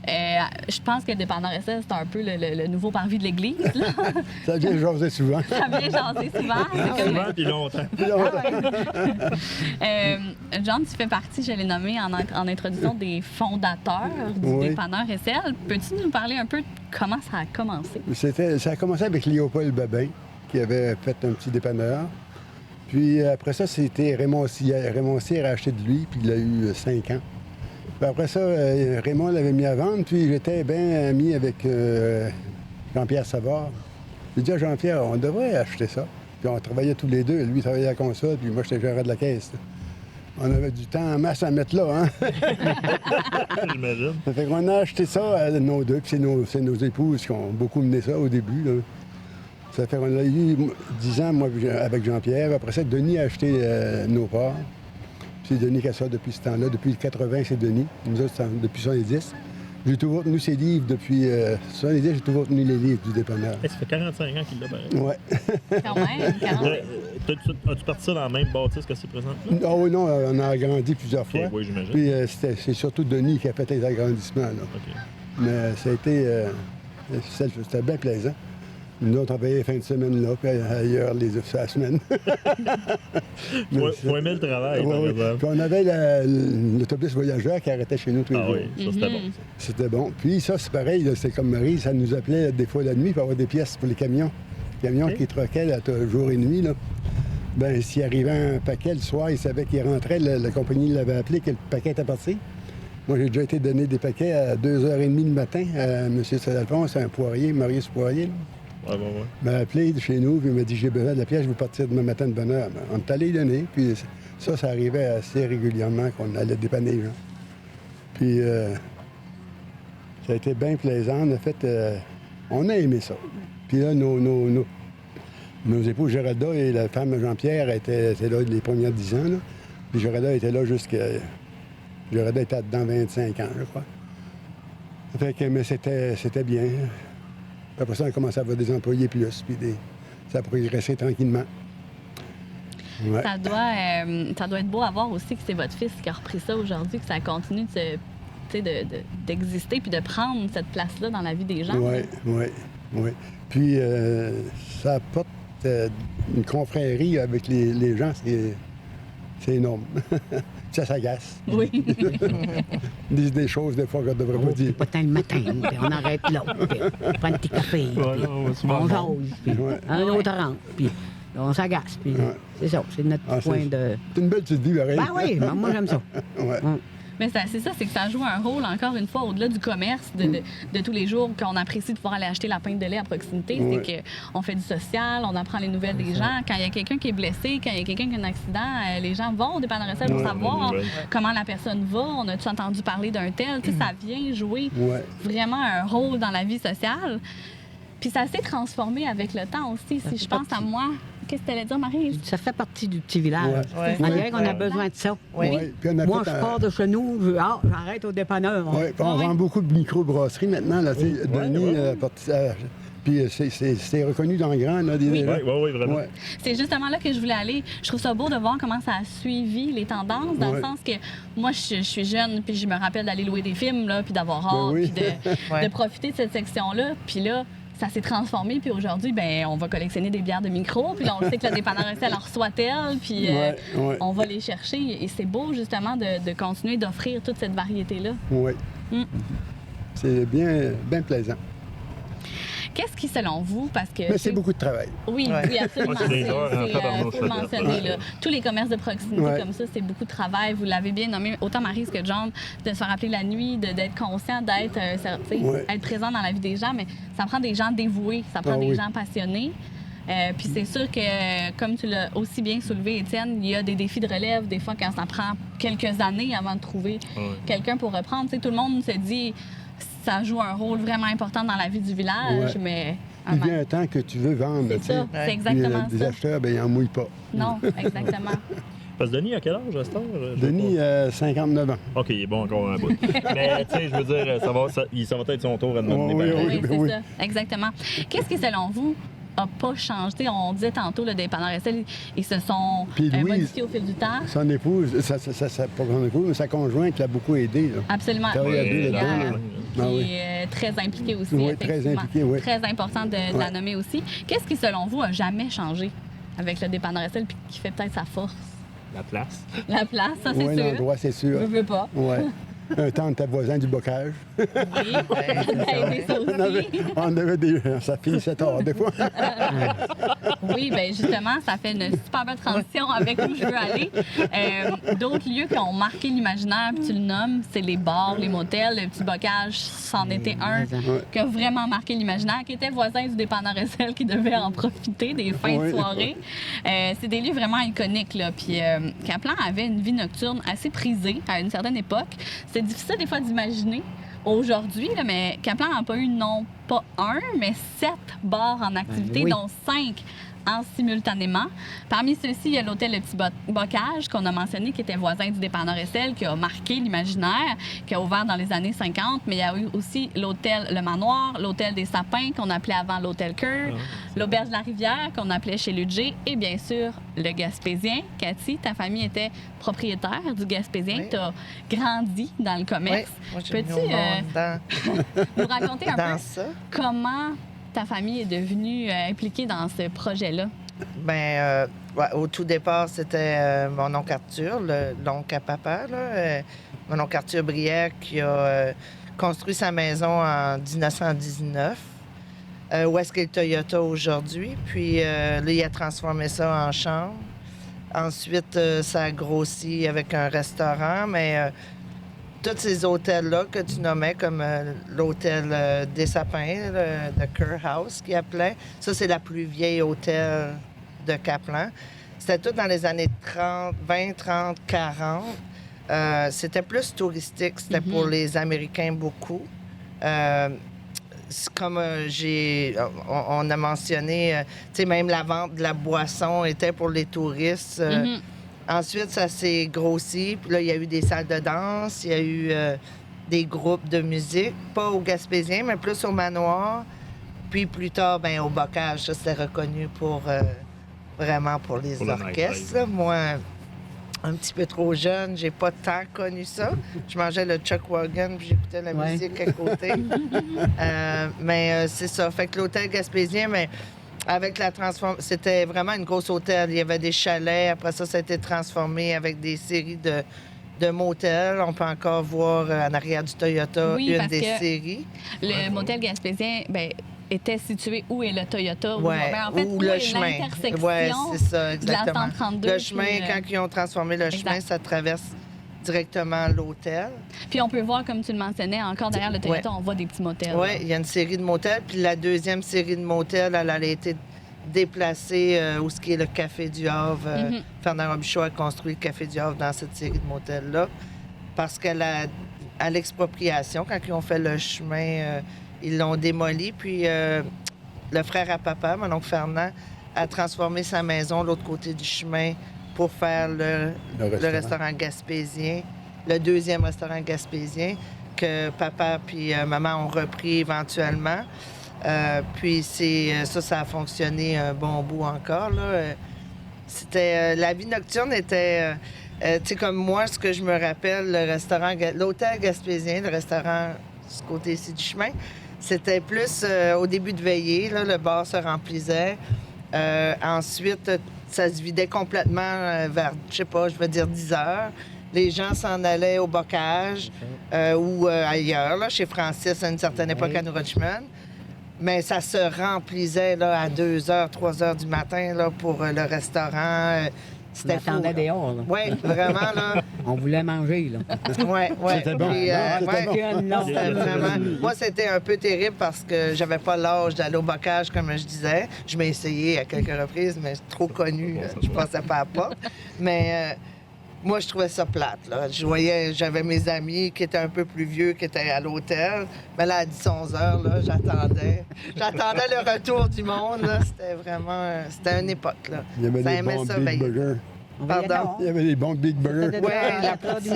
Je pense que le dépanneur SL, c'est un peu le nouveau parvis de l'Église. Là. Ça vient jaser souvent. Ça vient jaser souvent. C'est comme- Souvent, puis longtemps. John, tu fais partie, je l'ai nommé en introduction, des fondateurs du Oui. dépanneur SL. Peux-tu nous parler un peu de comment ça a commencé? Ça a commencé avec Léopold Babin, qui avait fait un petit dépanneur. Puis après ça, c'était Raymond Cyr. Raymond Cyr a acheté de lui, puis il a eu 5 ans. Puis après ça, Raymond l'avait mis à vendre, puis j'étais bien ami avec Jean-Pierre Savard. J'ai dit à Jean-Pierre, on devrait acheter ça. Puis on travaillait tous les deux. Lui, il travaillait à la console, puis moi, j'étais gérant de la caisse. On avait du temps en masse à mettre là, hein? J'imagine. Ça fait qu'on a acheté ça, nos deux, puis c'est nos épouses qui ont beaucoup mené ça au début, là. Ça fait qu'on a eu 10 ans, moi, avec Jean-Pierre. Après ça, Denis a acheté nos parts. C'est Denis qui a ça depuis ce temps-là. Depuis 80, c'est Denis. Nous autres, c'est depuis 70. J'ai toujours tenu ses livres depuis 70, j'ai toujours tenu les livres du dépanneur. Hey, ça fait 45 ans qu'il l'a pareil. Ouais. Quand même, 40. As-tu parti ça dans la même bâtisse que c'est présent? Ah oui, non, on a agrandi plusieurs fois. Oui, j'imagine. Puis c'est surtout Denis qui a fait les agrandissements, là. OK. Mais ça a été... c'était bien plaisant. Nous autres, on travaillait les fins de semaine là, puis ailleurs la semaine. Faut aimer le travail, Ouais, par ouais. exemple. Puis on avait l'autobus voyageur qui arrêtait chez nous tous les Ah jours. oui, ça c'était bon. ça. C'était bon. Puis ça, c'est pareil, là, c'est comme Marie, ça nous appelait des fois la nuit pour avoir des pièces pour les camions. Les camions qui troquaient là, jour et nuit. Là. Ben, s'il arrivait un paquet le soir, ils savaient qu'il rentrait, la compagnie l'avait appelé, que le paquet était parti. Moi, j'ai déjà été donné des paquets à 2h30 le matin à M. Saint-Alphonse, un poirier, Maurice Poirier. Là. Ouais. Il m'a appelé de chez nous, puis il m'a dit j'ai besoin de la pièce, je veux partir demain matin de bonne heure. Ben, on est allé y donner, puis ça arrivait assez régulièrement qu'on allait dépanner les gens. Puis ça a été bien plaisant. En fait, on a aimé ça. Puis là, nos épouses Géralda et la femme de Jean-Pierre étaient là les premières 10 ans. Là. Puis Géralda était là jusqu'à... Géralda était dedans 25 ans, je crois. Fait que, mais c'était bien. Puis après ça, on a commencé à avoir des employés plus, puis ça a progressé tranquillement. Ouais. Ça doit être beau à voir aussi que c'est votre fils qui a repris ça aujourd'hui, que ça continue d'exister puis de prendre cette place-là dans la vie des gens. Oui. Puis ça apporte une confrérie avec les gens, c'est énorme. Ça s'agace. Oui. Des choses, des fois, qu'on ne devrait pas dire. Pas tant le matin, puis on arrête là, puis on prend un petit café, puis on va souvent on le jase, puis Ouais. un autre rentre, puis on s'agace, puis Ouais. c'est ça, c'est notre Ah, point de... C'est une belle petite vie, pareil. Ben oui, moi j'aime ça. Ouais. Mais c'est ça, c'est que ça joue un rôle, encore une fois, au-delà du commerce de tous les jours, qu'on apprécie de pouvoir aller acheter la pinte de lait à proximité. Ouais. C'est qu'on fait du social, on apprend les nouvelles des gens. Quand il y a quelqu'un qui est blessé, quand il y a quelqu'un qui a un accident, les gens vont au dépanneur SL pour Ouais, savoir ouais. comment la personne va. On a-tu entendu parler d'un tel? Tu sais, ça vient jouer Ouais. vraiment un rôle dans la vie sociale. Puis ça s'est transformé avec le temps aussi. Ça Si fait je pense à partie. moi, qu'est-ce que tu allais dire, Marie? Ça fait partie du petit village. Ouais. On dirait qu'on a besoin de ça. Oui. Ouais. Puis on a Moi, fait je pars de chez nous, j'arrête au dépanneur. Ouais, puis on Ah vend oui. beaucoup de microbrasseries maintenant. Là, Denis, ouais. puis c'est reconnu dans le grand. Là, Oui, vraiment. Ouais. C'est justement là que je voulais aller. Je trouve ça beau de voir comment ça a suivi les tendances, dans le Ouais. sens que moi, je suis jeune, puis je me rappelle d'aller louer des films, là, puis d'avoir hâte, oui. puis Ouais. de profiter de cette section-là. Puis là, ça s'est transformé, puis aujourd'hui, ben on va collectionner des bières de micro, puis là, on sait que le dépanneur elle en reçoit-elle, puis Ouais. on va les chercher. Et c'est beau, justement, de continuer d'offrir toute cette variété-là. Oui. Mm. C'est bien plaisant. Qu'est-ce qui, selon vous, parce que... Mais c'est beaucoup de travail. Oui, Ouais. oui, absolument. Ouais, c'est des heures, hein, tabarnouche, faut le là. mentionner. Là. Tous les commerces de proximité Ouais. comme ça, c'est beaucoup de travail. Vous l'avez bien nommé, autant Maryse que John, de se faire appeler la nuit, d'être conscient, d'être Ouais. être présent dans la vie des gens. Mais ça prend des gens dévoués, ça prend Ah des oui. gens passionnés. Puis c'est sûr que, comme tu l'as aussi bien soulevé, Étienne, il y a des défis de relève, des fois, quand ça prend quelques années avant de trouver Ouais. quelqu'un pour reprendre. Tu sais, tout le monde se dit ça joue un rôle vraiment important dans la vie du village, Ouais. mais... Il vient un temps que tu veux vendre. C'est tu sais. ça, c'est exactement Puis, les ça. acheteurs, ben, ils n'en mouillent pas. Non, exactement. Parce que Denis, à quel âge à cette heure? Je sais Denis, 59 ans. pas. OK, il est bon encore un bout. Mais, tu sais, je veux dire, ça va être son tour à demander. Oui, pareil. Oui, c'est oui. ça, exactement. Qu'est-ce qui, selon vous, n'a pas changé? On disait tantôt, le dépanneur SL, ils se sont Puis Louise- modifiés au fil du temps. Son épouse, pas son épouse, mais sa conjointe l'a beaucoup aidé. Là. Absolument. Travaille à deux Puis, là-dedans. Là. puis, Ah oui. très impliqué aussi. Oui, très effectivement. impliqué, oui. Très important de la Ouais. nommer aussi. Qu'est-ce qui, selon vous, a jamais changé avec le dépanneur SL puis qui fait peut-être sa force? La place. La place, ça, c'est Oui, sûr. l'endroit, c'est sûr. Je veux pas. Ouais. Un temps, on était voisin du bocage. Oui, ça a aidé ça On avait, aussi. on avait des... Ça finissait tard, des fois. Oui, bien justement, ça fait une super belle transition avec où je veux aller. D'autres lieux qui ont marqué l'imaginaire, puis tu le nommes, c'est les bars, les motels. Le petit bocage, c'en était un qui a vraiment marqué l'imaginaire, qui était voisin du dépanneur SL, qui devait en profiter des fins de Oui. soirée. C'est des lieux vraiment iconiques, là. Puis Caplan avait une vie nocturne assez prisée à une certaine époque. C'est difficile des fois d'imaginer aujourd'hui, là, mais Caplan n'a pas eu non pas un, mais 7 bars en activité, oui. dont 5 en simultanément. Parmi ceux-ci, il y a l'hôtel Le Petit Bocage, qu'on a mentionné, qui était voisin du dépanneur SL, qui a marqué l'imaginaire, qui a ouvert dans les années 50. Mais il y a eu aussi l'hôtel Le Manoir, l'hôtel des Sapins, qu'on appelait avant l'hôtel Cœur, l'auberge de la Rivière, qu'on appelait chez Ludger, et bien sûr, le Gaspésien. Cathy, ta famille était propriétaire du Gaspésien. Oui. Tu as grandi dans le Oui, commerce. moi, j'ai Peux-tu mis au monde nous raconter un dans peu ça. comment ta famille est devenue impliquée dans ce projet-là? Ben, ouais, au tout départ, c'était mon oncle Arthur, l'oncle à papa, là, mon oncle Arthur Brière, qui a construit sa maison en 1919. Où est-ce qu'est le Toyota aujourd'hui? Puis là, il a transformé ça en chambre. Ensuite, ça a grossi avec un restaurant, mais tous ces hôtels-là que tu nommais, comme l'hôtel des Sapins, le Kerr House, qu'il appelait, ça, c'est la plus vieille hôtel de Caplan. C'était tout dans les années 30, 20, 30, 40. C'était plus touristique. C'était pour les Américains beaucoup. C'est comme on a mentionné, tu sais, même la vente de la boisson était pour les touristes. Ensuite, ça s'est grossi. Puis là, il y a eu des salles de danse, il y a eu des groupes de musique, pas au Gaspésien, mais plus au Manoir. Puis plus tard, ben au Bocage, ça, c'était reconnu pour vraiment pour les Pour le orchestres. nightlife. là. Moi, un petit peu trop jeune, j'ai pas tant connu ça. Je mangeais le Chuck Wagon puis j'écoutais la Ouais. musique à côté. Mais c'est ça. Fait que l'hôtel Gaspésien, mais avec la transformation, c'était vraiment une grosse hôtel. Il y avait des chalets. Après ça, ça a été transformé avec des séries de motels. On peut encore voir en arrière du Toyota Oui, une parce des que séries. Le motel Gaspésien, ben, était situé où est le Toyota? Ouais, Ben, en fait, ou où le est chemin. l'intersection Ouais, c'est ça, de la exactement. 132? Le chemin, puis, quand ils ont transformé le exact. chemin, ça traverse directement l'hôtel. Puis on peut voir, comme tu le mentionnais, encore derrière le Toyota, on voit des petits motels. Oui, il y a une série de motels. Puis la deuxième série de motels, elle a été déplacée où ce qui est le Café du Havre. Fernand Robichaud a construit le Café du Havre dans cette série de motels-là. Parce qu'à l'expropriation, quand ils ont fait le chemin, ils l'ont démoli. Puis le frère à papa, mon oncle Fernand, a transformé sa maison de l'autre côté du chemin pour faire le restaurant gaspésien, le deuxième restaurant gaspésien que papa puis maman ont repris éventuellement. Puis ça a fonctionné un bon bout encore, là. La vie nocturne était... tu sais, comme moi, ce que je me rappelle, l'hôtel gaspésien, le restaurant du côté-ci du chemin, c'était plus au début de veillée, là, le bar se remplissait. Ensuite, ça se vidait complètement vers, je veux dire 10 heures. Les gens s'en allaient au bocage ou ailleurs, là, chez Francis à une certaine époque à New Richmond. Mais ça se remplissait là, à 2 heures, 3 heures du matin là, pour le restaurant. On attendait dehors, là. Oui, vraiment, là. On voulait manger, là. Oui, oui. C'était bon. C'était vraiment... Moi, c'était un peu terrible parce que j'avais pas l'âge d'aller au bocage, comme je disais. Je m'ai essayé à quelques reprises, mais trop connu, je passais pas à pas. Mais moi, je trouvais ça plate, là. J'avais mes amis qui étaient un peu plus vieux, qui étaient à l'hôtel. Mais là, à 10-11 heures, là, j'attendais. J'attendais le retour du monde, là. C'était vraiment... C'était une époque, là. Il y avait des bons Big Burgers. Pardon? Il y avait des bons Big Burgers. Oui, la poutine.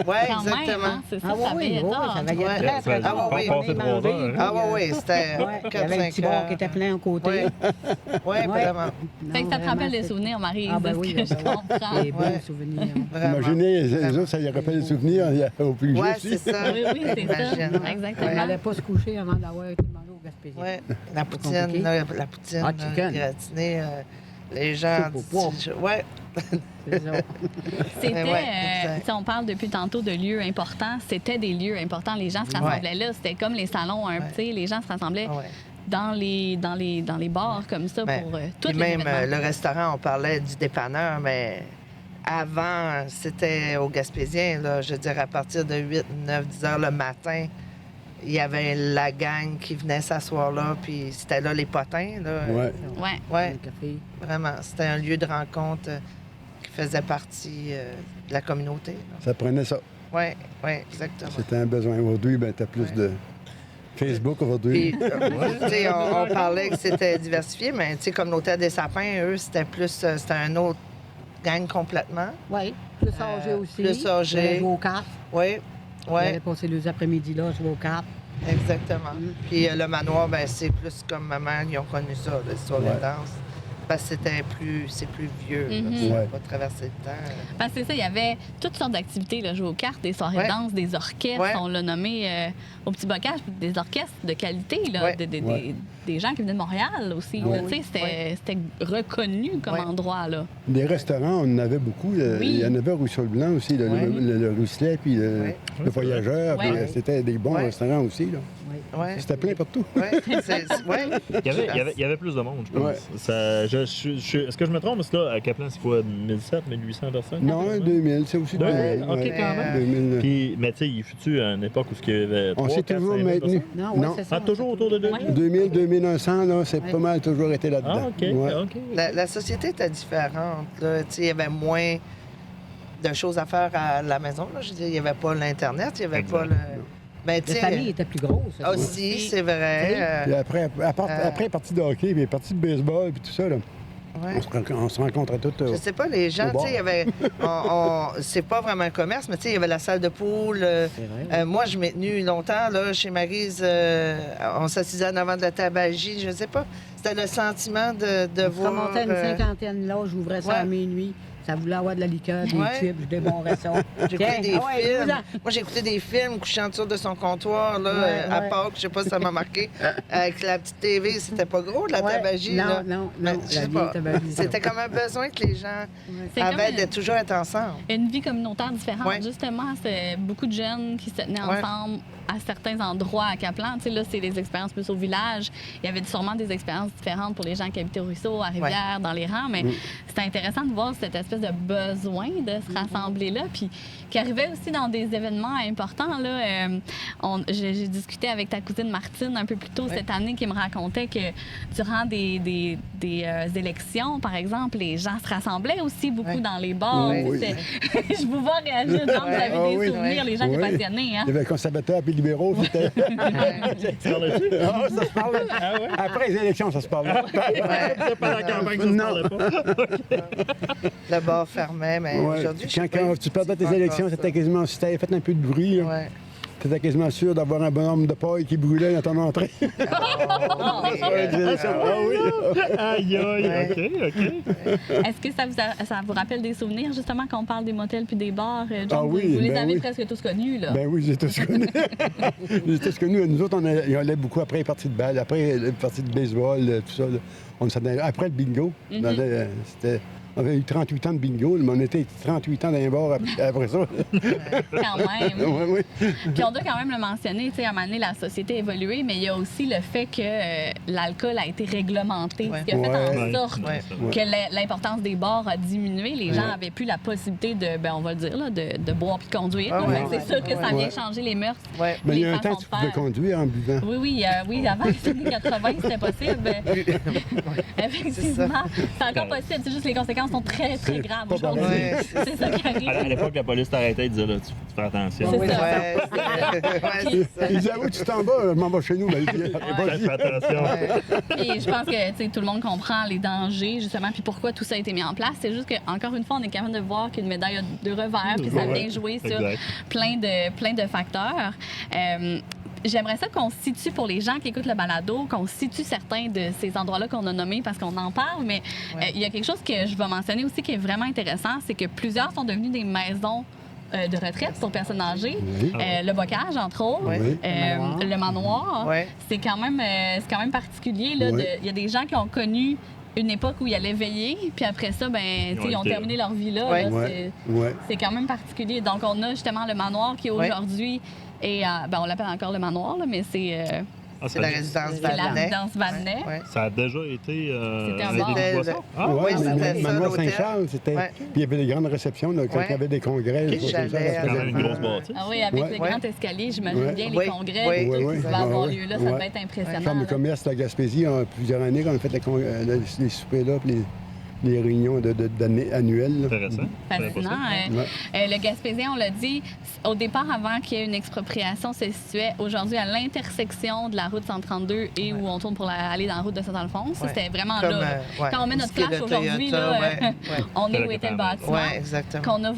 Oui, Quand même, exactement. hein, c'est ça, Ah ça oui, veillait oui, tard. ça veillait Ouais. très, très Ça tard. a oui. passé 3 heures, hein. Ah oui, c'était Ouais, il y avait un petit 4-5 bar heures. qui était plein à côté. Oui, Ouais. vraiment. Fait que ça te rappelle des souvenirs, Marie, Ah, ben de oui, ce que je comprends. Des beaux Ouais. souvenirs. Vraiment. Imaginez, les autres, ça y rappelle des souvenirs au plus Oui, juste. c'est ça. Oui, oui, c'est ça. Imagine. On Exactement. n'allait pas se coucher avant d'avoir été mangé au Gaspésien. Oui, la poutine, compliqué. la poutine Ah, chicken. gratinée, les gens... Soupe au poivre. Oui, C'est ça. C'était, Ouais, exact. tu sais, on parle depuis tantôt de lieux importants. C'était des lieux importants. Les gens se rassemblaient là. C'était comme les salons, tu sais, les gens se rassemblaient dans les bars comme ça Ben, pour tous puis les même événements. le restaurant, on parlait du dépanneur, mais avant, c'était au Gaspésien, là, je veux dire, à partir de 8, 9, 10 heures le matin, il y avait la gang qui venait s'asseoir là, puis c'était là les potins, là. Ouais. Ouais. Ouais, Le café. vraiment. C'était un lieu de rencontre qui faisait partie de la communauté. Ça prenait ça. Oui, oui, exactement. C'était un besoin. Aujourd'hui, ben, tu as plus de Facebook aujourd'hui. Puis, tu sais, on parlait que c'était diversifié, mais tu sais, comme l'Hôtel des Sapins, eux, c'était un autre gang complètement. Oui, plus âgé aussi. plus âgé. J'allais jouer aux cartes. Oui, oui, J'allais passer les après-midi là, jouer aux cartes. exactement. Puis le manoir, ben c'est plus comme maman, ils ont connu ça, l'histoire Ouais. des danses. Parce que c'est plus vieux. là. Mhm. Ça n'a Ouais. pas traversé le temps. Parce que c'est ça, il y avait toutes sortes d'activités, là, jouer aux cartes, des soirées Ouais. de danse, des orchestres, Ouais. on l'a nommé au petit bocage, des orchestres de qualité, là, Ouais. des gens qui venaient de Montréal aussi. Ouais. là, tu sais, c'était reconnu comme Ouais. endroit. Là. Des restaurants, on en avait beaucoup. Oui. Il y en avait au Ruisseau-le-Blanc aussi, le Rousselet, puis Ouais. le Voyageur. Ouais. puis, c'était des bons Ouais. restaurants aussi. Là. Ouais. C'était plein partout. Ouais. Il y avait plus de monde, je pense. Ouais. Est-ce que je me trompe? Parce que là, à Caplan, c'est quoi, 1700, 1800 personnes? Non, 2000, c'est aussi 2000. OK, ouais. quand même. 2000. Puis, mais tu sais, il fut-tu à une époque où il y avait On 3, s'est 4, toujours 5 000 maintenu. personnes? Non, oui, Non. c'est ça. Ah, toujours autour de 2000? Ouais. 2000, 2100, là, c'est Ouais. pas mal toujours été là-dedans. Ah, OK, Ouais. OK. La société était différente. Là. Tu sais, il y avait moins de choses à faire à la maison. Là. Je veux dire, il n'y avait pas l'Internet, il n'y avait Exact. pas le... Ben, tu La sais, famille était plus grosse. aussi, c'est vrai. Puis après, partie de hockey, puis partie de baseball, puis tout ça, là, Ouais. on se rencontrait tous. Je sais pas, les gens, au bar. tu sais, il y avait... c'est pas vraiment un commerce, mais tu sais, il y avait la salle de poule. C'est vrai. Moi, je m'ai tenu longtemps, là, chez Maryse. On s'assisait en avant de la tabagie, je sais pas. C'était le sentiment de Je voir... remontais à une cinquantaine là, j'ouvrais ça ouais. à minuit. Ça voulait avoir de la liqueur, des Ouais. chips, je débarrais ça. J'écoutais Tiens, des ah ouais, films. vous-en. Moi, j'écoutais des films couchant autour de son comptoir, là, Ouais, à ouais. Pâques. Je sais pas si ça m'a marqué. Avec la petite TV, c'était pas gros, la Ouais. tabagie, Non, là. non, Mais non, je la sais vieille pas. tabagie. C'était comme un besoin que les gens C'est comme avaient de toujours être ensemble. une vie communautaire différente. Ouais. Justement, c'est beaucoup de jeunes qui se tenaient Ouais. ensemble à certains endroits à Caplan. Tu sais, là, c'est des expériences plus au village. Il y avait sûrement des expériences différentes pour les gens qui habitaient au ruisseau, à Rivière, dans les rangs, mais c'était intéressant de voir cette espèce espèce de besoin de se rassembler là, puis qui arrivait aussi dans des événements importants. Là, j'ai discuté avec ta cousine Martine un peu plus tôt cette année qui me racontait que durant des élections, par exemple, les gens se rassemblaient aussi beaucoup dans les bars. Oui. Je vous vois réagir, genre, vous avez des souvenirs, les gens étaient passionnés. Hein? Il y avait conservateurs puis libéraux, c'était... Tu parlais-tu? Ah, ça se parlait. Après les élections, ça se parlait. C'était pas la campagne, ça se parlait pas. Le bar fermait, mais aujourd'hui, je sais pas, Quand tu perdais tes c'est élections, encore c'était quasiment... Si t'avais fait un peu de bruit, là, Ouais. t'étais quasiment sûr d'avoir un bonhomme de paille qui brûlait dans ton entrée. Oh, oui. Ah oui? Aïe, aïe, OK. Est-ce que ça vous rappelle des souvenirs, justement, quand on parle des motels puis des bars? John, Ah oui, vous les ben avez oui. presque tous connus, là. Ben oui, j'ai tous connu. J'ai tous connu. Nous autres, on allait beaucoup après les parties de balle, après les parties de baseball, tout ça. Là. On s'en allait après le bingo. On avait eu 38 ans de bingo, mais on était 38 ans dans les bars après ça. Quand même. Oui. Puis on doit quand même le mentionner, tu sais, à un moment donné, la société a évolué, mais il y a aussi le fait que l'alcool a été réglementé, ce qui a fait en sorte que l'importance des bars a diminué. Les gens n'avaient plus la possibilité de, on va le dire, là, de boire puis conduire. C'est sûr que ça vient changer les mœurs. Ouais. Mais il y a un façons temps, de tu pouvais faire. conduire en buvant. Oui, avant les années 80, c'était possible. Effectivement, c'est encore possible. C'est juste que les conséquences sont très, très graves aujourd'hui. Ouais, C'est ça qui arrive. À l'époque, la police t'arrêtait et disait, là, tu fais attention. C'est ça. Il disait, où tu t'en vas? Je m'en vais chez nous. Mais Fais attention. Et je pense que tu sais, tout le monde comprend les dangers, justement, puis pourquoi tout ça a été mis en place. C'est juste qu'encore une fois, on est capable de voir qu'une médaille a deux revers, puis ça vient jouer sur Exact. plein de facteurs. J'aimerais ça qu'on situe pour les gens qui écoutent le balado, qu'on situe certains de ces endroits-là qu'on a nommés parce qu'on en parle, mais il y a quelque chose que je vais mentionner aussi qui est vraiment intéressant, c'est que plusieurs sont devenus des maisons de retraite pour personnes âgées. Oui. Le bocage, entre autres. Oui. Le manoir. Oui. C'est quand même particulier. Là, Oui. il y a des gens qui ont connu une époque où ils allaient veiller, puis après ça, ils ont terminé leur vie là. Oui. Là, Oui. c'est quand même particulier. Donc, on a justement le manoir qui aujourd'hui est, on l'appelle encore le manoir, là, mais c'est C'est la résidence c'est la Valnet. résidence Valnet. Ouais. Ça a déjà été C'était un un bar. début de boisson. Ah, Oui, Oui, c'était ça, Manoir l'hôtel. Saint-Charles, c'était. Ouais. Puis il y avait des grandes réceptions là, quand Ouais. il y avait des congrès. Les des choses comme ça, chalets, ça C'est quand faisait- même une grosse bâtisse. Ah oui, avec Ouais. le grand escalier, j'imagine Ouais. bien Oui. les congrès Oui. qui vont avoir Ouais. lieu là, ça Ouais. devait être impressionnant. Comme le là. commerce de la Gaspésie, il y a plusieurs années qu'on a fait les soupers là, puis les réunions d'années annuelles. là. Intéressant. Fascinant. Ouais. Le Gaspésien, on l'a dit, au départ, avant qu'il y ait une expropriation, se situait aujourd'hui à l'intersection de la route 132 et où on tourne pour aller dans la route de Saint-Alphonse. Ouais. C'était vraiment Comme, là. Quand on met notre ce qui est flash le aujourd'hui, Toyota, là, ouais. on est C'est où le était le Catamount. bâtiment. Oui, exactement. Qu'on a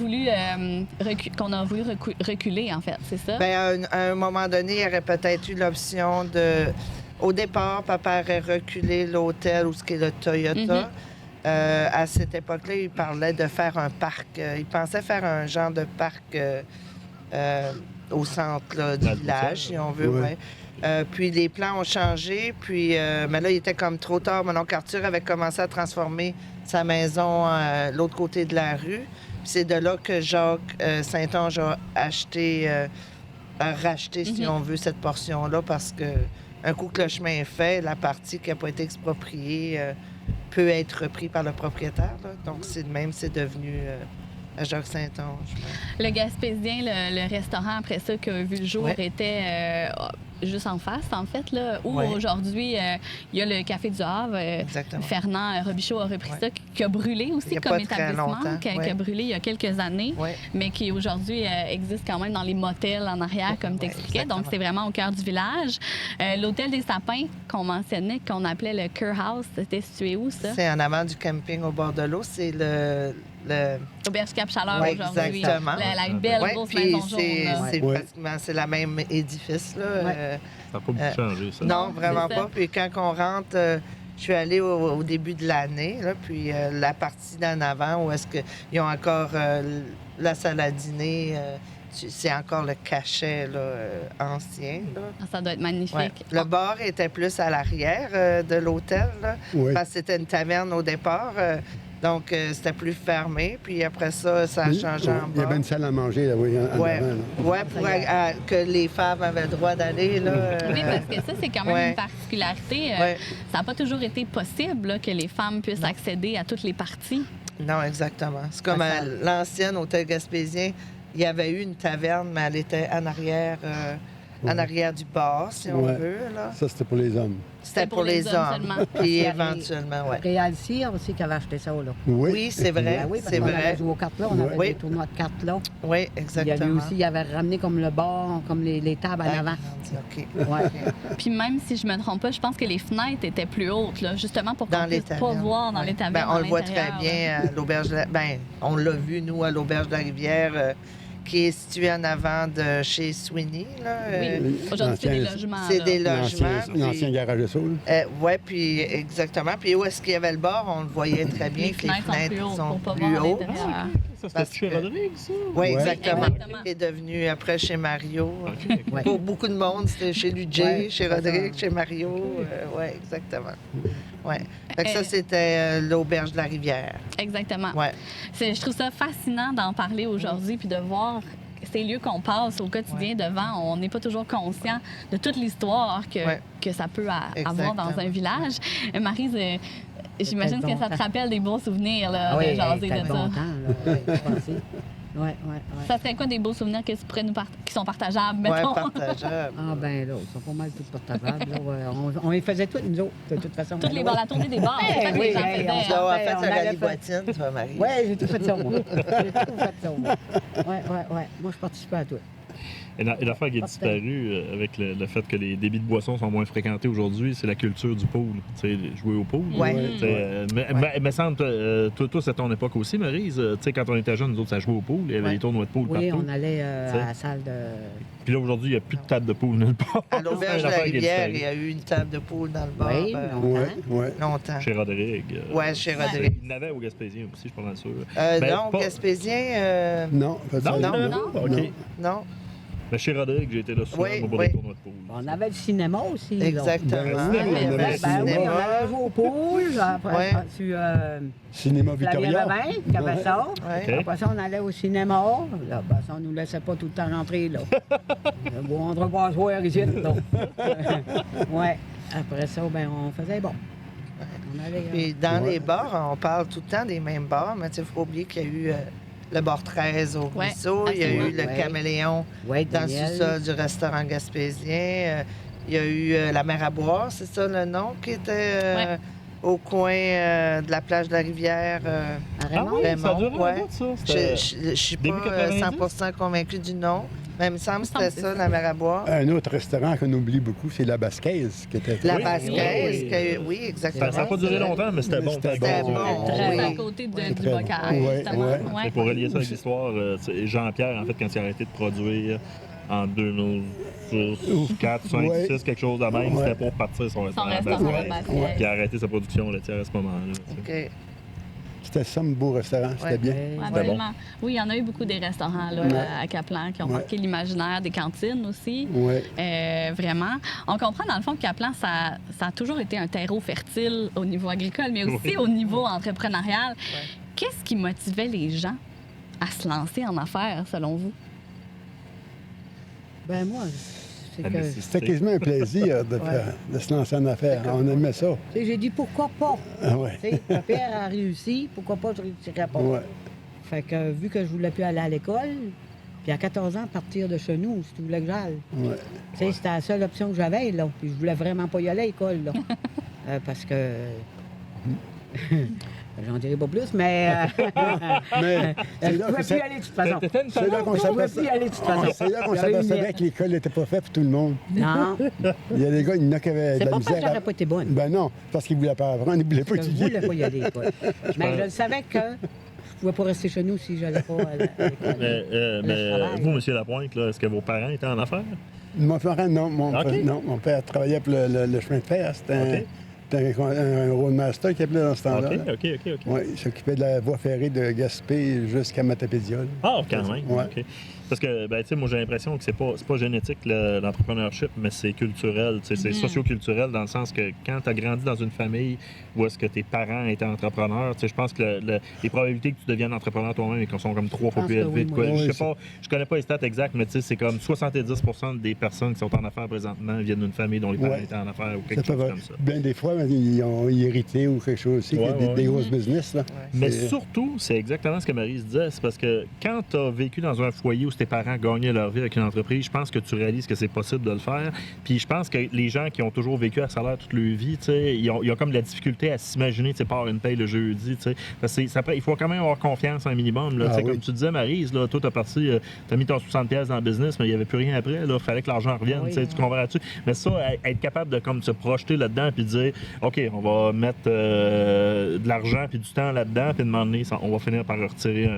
voulu, reculer, en fait, c'est ça? Ben, à un moment donné, il y aurait peut-être eu l'option de... Au départ, papa aurait reculé l'hôtel ou ce qui est le Toyota. À cette époque-là, il parlait de faire un parc. Il pensait faire un genre de parc au centre là, du Dans le village, si on veut. Ouais. Ouais. Puis les plans ont changé. Puis, mais là, il était comme trop tard. Mon oncle Arthur avait commencé à transformer sa maison l'autre côté de la rue. Puis c'est de là que Jacques Saint-Onge a racheté, si on veut, cette portion-là, parce que un coup que le chemin est fait, la partie qui n'a pas été expropriée peut être reprise par le propriétaire. Là. Donc, c'est devenu à Jacques Saint-Onge. Le Gaspésien, le restaurant, après ça, qui a vu le jour, Ouais. était juste en face, en fait, là, où Ouais. aujourd'hui, il y a le Café du Havre. Exactement. Fernand Robichaud a repris Ouais. ça, qui a brûlé Il aussi y a comme pas très établissement, longtemps, qui a ouais. brûlé il y a quelques années, Ouais. mais qui aujourd'hui existe quand même dans les motels en arrière, comme tu expliquais. exactement. Donc, c'est vraiment au cœur du village. L'hôtel des Sapins, qu'on mentionnait, qu'on appelait le Kerr House, c'était situé où, ça? C'est en avant du camping au bord de l'eau. C'est le Auberge Cap Chaleur Ouais, aujourd'hui. exactement. La belle ouais, grosse puis maison jaune. là. c'est Ouais. pratiquement c'est la même édifice. Là. Ouais. Ça n'a pas beaucoup changé, ça. Non, vraiment c'est ça. pas. Puis quand on rentre, je suis allée au début de l'année, là, puis la partie d'en avant où est-ce qu'ils ont encore la salle à dîner, c'est encore le cachet là, ancien. Là. Ah, ça doit être magnifique. Ouais. Le bar était plus à l'arrière de l'hôtel, là, Oui. parce que c'était une taverne au départ. Donc, c'était plus fermé. Puis après ça, ça a changé en Il y avait bar. une salle à manger là, oui, en Ouais, avant, là. ouais, pour que les femmes avaient le droit d'aller. Là, Oui, parce que ça, c'est quand même ouais. une particularité. Ouais. Ça n'a pas toujours été possible là, que les femmes puissent accéder à toutes les parties. Non, exactement. C'est comme Ça, à l'ancienne hôtel Gaspésien, il y avait eu une taverne, mais elle était en arrière du bar, si on Ouais. veut. Là. Ça, c'était pour les hommes. C'était pour les hommes. seulement. Puis Il y a éventuellement, oui. Réal Cyr aussi qui avait acheté ça, là. Oui, c'est vrai. Ben oui, parce c'est qu'on avait vrai. joué aux cartes là, on avait Oui. des tournois de cartes là. Oui, Il y avait exactement. aussi, il avait ramené comme le bar, comme les tables en Ah, avant. OK. Ouais. Puis même si je me trompe pas, je pense que les fenêtres étaient plus hautes, là, justement pour Dans qu'on les puisse pas tavernes. voir dans Ouais. les tavernes. Ben, on à le voit très l'intérieur, là. bien à l'auberge de la... Ben, on l'a vu, nous, à l'auberge de la Rivière, qui est située en avant de chez Sweeney. Là, Oui, aujourd'hui, c'est des l'ancien- logements. c'est là. des logements. L'ancien garage de Saul. Oui, puis exactement. Puis où est-ce qu'il y avait le bar, on le voyait très bien. Les que fenêtres sont plus hautes pour pas plus voir à hautes. l'intérieur. Ça, Parce c'était chez que- Rodrigue, ça? Oui, Ouais. exactement. Exactement. Il est devenu après chez Mario. OK. Ouais. Pour beaucoup de monde, c'était chez Ludger, Ouais, chez c'est Rodrigue, ça. chez Mario. Oui, exactement. Ouais. Fait que ça, Euh, c'était l'auberge de la Rivière. Exactement. Ouais. Je trouve ça fascinant d'en parler aujourd'hui puis de voir ces lieux qu'on passe au quotidien devant. On n'est pas toujours conscient de toute l'histoire Ouais. que ça peut avoir dans un Exactement. village. Maryse, j'imagine Peut-être que ça te longtemps. rappelle des beaux souvenirs là, Ah oui, de jaser ça fait de ça. longtemps, là. Je pensais. Ouais. Ça serait quoi des beaux souvenirs que tu pourrais qui sont partageables, Oui, mettons? partageable. Ah ben là, ils sont pas mal tous partageables. Là. Ouais, on les faisait tous, nous autres, de toute façon. Toutes les balles à tourner des bars, c'est ça que oui, les gens hey, faisaient. on Tu hein. dois avoir ben, fait on le avait rallye fait- bottine, toi, Marie. Oui, j'ai tout fait ça, moi. J'ai tout fait ça, moi. Ouais. Moi, je participais à tout. Et l'affaire qui est disparue avec le fait que les débits de boissons sont moins fréquentés aujourd'hui, c'est la culture du pool. Tu sais, jouer au pool. Ouais. Tu sais, mais semble, toi, c'est ton époque aussi, Maryse. Tu sais, quand on était jeunes, nous autres, ça jouait au pool. Il y avait Ouais. des tournois de pool Oui, partout. on allait T'sais. à la salle de... Puis là, aujourd'hui, il n'y a plus de table de pool nulle part. À l'auberge C'est de la l'affaire qui est Rivière, il disparue. y a eu une table de poule dans le bar. Oui, non. Oui. Longtemps. Chez Rodrigue. Oui, chez Rodrigue. Il y en avait au Gaspésien aussi, je suis pas mal sûr. Non, pas- Gaspésien, Non, pas Non, ça. non, OK. non. Mais chez Rodrigue, j'ai été là souvent Oui, moi, pour oui. des tournois de pool. On avait le cinéma aussi. là. Exactement. Ben, Il y avait on avait le le Oui, on cinéma. allait jouer au pool. Après, Ouais. sur Cinéma Flavien Victoria. Levin, qui avait ça. Ouais. OK. Après ça, on allait au cinéma. Là, ben, ça, on nous laissait pas tout le temps rentrer, là. Bon, on ne pas jouer ici, là. Ouais. Après ça, ben, on faisait bon. On allait... Puis dans Ouais. les bars, on parle tout le temps des mêmes bars, mais il faut pas oublier qu'il y a eu le bar 13 au Ouais, Ruisseau, il y a eu le ouais. Caméléon ouais, dans le Daniel. sous-sol du restaurant gaspésien. Il y a eu la mer à boire, c'est ça le nom, qui était Ouais. au coin de la plage de la Rivière. À Ah Raymond? oui, ça a Raymond, duré ouais. un bout, ça. Je C'était- ne suis début pas 90? 100% convaincue du nom, mais il me semble que semble c'était que ça, c'est la mer à boire. Un autre restaurant qu'on oublie beaucoup, c'est la Basquaise, qui était La Oui, Basquaise, oui. oui, exactement. Ça n'a pas duré longtemps, mais c'était bon. C'était C'était bon. bon, Très oui. à côté du très bocage, bon. Ouais, justement. ouais. Ouais. Et pour relier ça avec l'histoire, tu sais, Jean-Pierre, en fait, quand il a arrêté de produire en 2006, 4, 5, Ouais. 6, quelque chose de même, Ouais. c'était pour partir son Son restaurant. restaurant Basque. à Basque. Ouais. Puis il a arrêté sa production laitière à ce moment-là. tu sais. OK. C'était ça, un beau restaurant. C'était Ouais. bien. Ouais. Absolument. Oui, il y en a eu beaucoup des restaurants là, Ouais. à Caplan qui ont Ouais. marqué l'imaginaire, des cantines aussi. Oui. Vraiment. On comprend dans le fond que Caplan, ça a toujours été un terreau fertile au niveau agricole, mais aussi au niveau entrepreneurial. Qu'est-ce qui motivait les gens à se lancer en affaires, selon vous? Ben moi, c'est La que... nécessité. C'était quasiment un plaisir de se lancer en affaires. On aimait ça. Tu sais, j'ai dit pourquoi pas. Ah ouais. Tu sais, ma père a réussi, pourquoi pas je réussirais pas. Ouais. Fait que vu que je voulais plus aller à l'école, puis à 14 ans, partir de chez nous, si tu voulais que j'aille. Ouais. Tu sais, c'était la seule option que j'avais, là. Puis je voulais vraiment pas y aller à l'école, là. Parce que... J'en dirai pas plus, mais... Mais je c'est ne là pouvais que ça- plus y aller de toute façon. T'étais une c'est là qu'on Je pouvais s'aperçoit- plus y aller de toute façon. c'est là qu'on J'avais une s'apercevait lettre. que l'école n'était pas faite pour tout le monde. Non, Il y a des gars, il y en a qui avaient de c'est la pas parce que misère. j'aurais pas été bonne. Ben non, parce qu'ils voulaient pas apprendre, ils voulaient pas Parce que je étudier. voulais pas y aller à l'école. Mais je le savais que je pouvais pas rester chez nous si j'allais pas à l'école. Mais travaille. vous, M. Lapointe, là, est-ce que vos parents étaient en affaires? Mon parent, non. OK. Non, mon père travaillait pour le chemin de fer. C'était OK. c'était un roadmaster qui appelait dans ce temps-là. OK. Oui, il s'occupait de la voie ferrée de Gaspé jusqu'à Matapédia. là. Ah, quand même. Ouais. OK. Parce que, ben, tu sais, moi, j'ai l'impression que c'est pas génétique, l'entrepreneurship, mais c'est culturel. Tu sais, c'est socio-culturel dans le sens que quand tu as grandi dans une famille où est-ce que tes parents étaient entrepreneurs, tu sais, je pense que les probabilités que tu deviennes entrepreneur toi-même et qu'on sont comme 3 fois pense plus que élevées. oui, de quoi. moi. Je Oui, sais pas, je connais pas les stats exactes, mais tu sais, c'est comme 70% des personnes qui sont en affaires présentement viennent d'une famille dont les parents Ouais. étaient en affaires ou Ça quelque peut chose va- comme ça. Bien des fois, ils ont hérité ou quelque chose aussi, des grosses business. Là. Ouais. Mais C'est- surtout, c'est exactement ce que Marie se disait, c'est parce que quand tu as vécu dans un foyer où tes parents gagnaient leur vie avec une entreprise, je pense que tu réalises que c'est possible de le faire. Puis je pense que les gens qui ont toujours vécu à salaire toute leur vie, tu sais, ils ont comme de la difficulté à s'imaginer, tu sais, par une paye le jeudi, tu sais. Parce que il faut quand même avoir confiance un minimum, là. Ah Tu sais, oui. comme tu disais, Maryse, là, toi, t'as mis ton 60$ dans le business, mais il n'y avait plus rien après, il fallait que l'argent revienne, Oui, tu sais, tu comprends là-dessus. Mais ça, être capable de comme se projeter là-dedans puis dire, OK, on va mettre de l'argent puis du temps là-dedans, puis de m'emmener, on va finir par retirer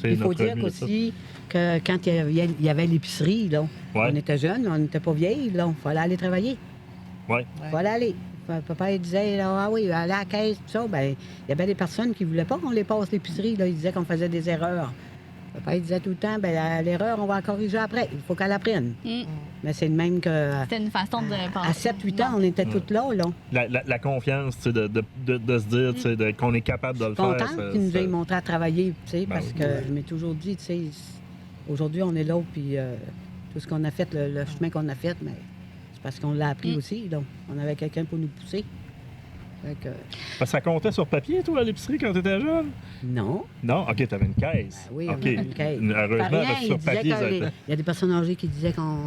Il faut notre dire revenu de ça. aussi que quand il y avait l'épicerie, là, Ouais. on était jeunes, on n'était pas vieilles, là, il fallait aller travailler. Ouais. Il fallait aller. Papa, il disait, là, ah oui, aller à la caisse, tout ça. Ben, il y avait des personnes qui ne voulaient pas qu'on les passe l'épicerie, là. Ils disaient qu'on faisait des erreurs. Papa, il disait tout le temps, ben l'erreur, on va la corriger après. Il faut qu'elle apprenne. Mm. Mais c'est le même que. C'était une façon de À penser. 7-8 ans, on était toutes là, là. La confiance, tu sais, de se dire, tu sais, qu'on est capable de le faire. Contente qu'il nous ait montré à travailler, tu sais, Ben parce oui. que je m'ai toujours dit, tu sais, aujourd'hui, on est là, puis tout ce qu'on a fait, le chemin qu'on a fait, mais c'est parce qu'on l'a appris aussi, donc on avait quelqu'un pour nous pousser. Fait que, Parce que ça comptait sur papier, toi, à l'épicerie, quand tu étais jeune? non. Non? OK, tu avais une caisse. Ben oui, on OK. avait une caisse. Heureusement, Pas rien, parce que il sur disait papier, que ça a été... il y a des personnes âgées qui disaient qu'on.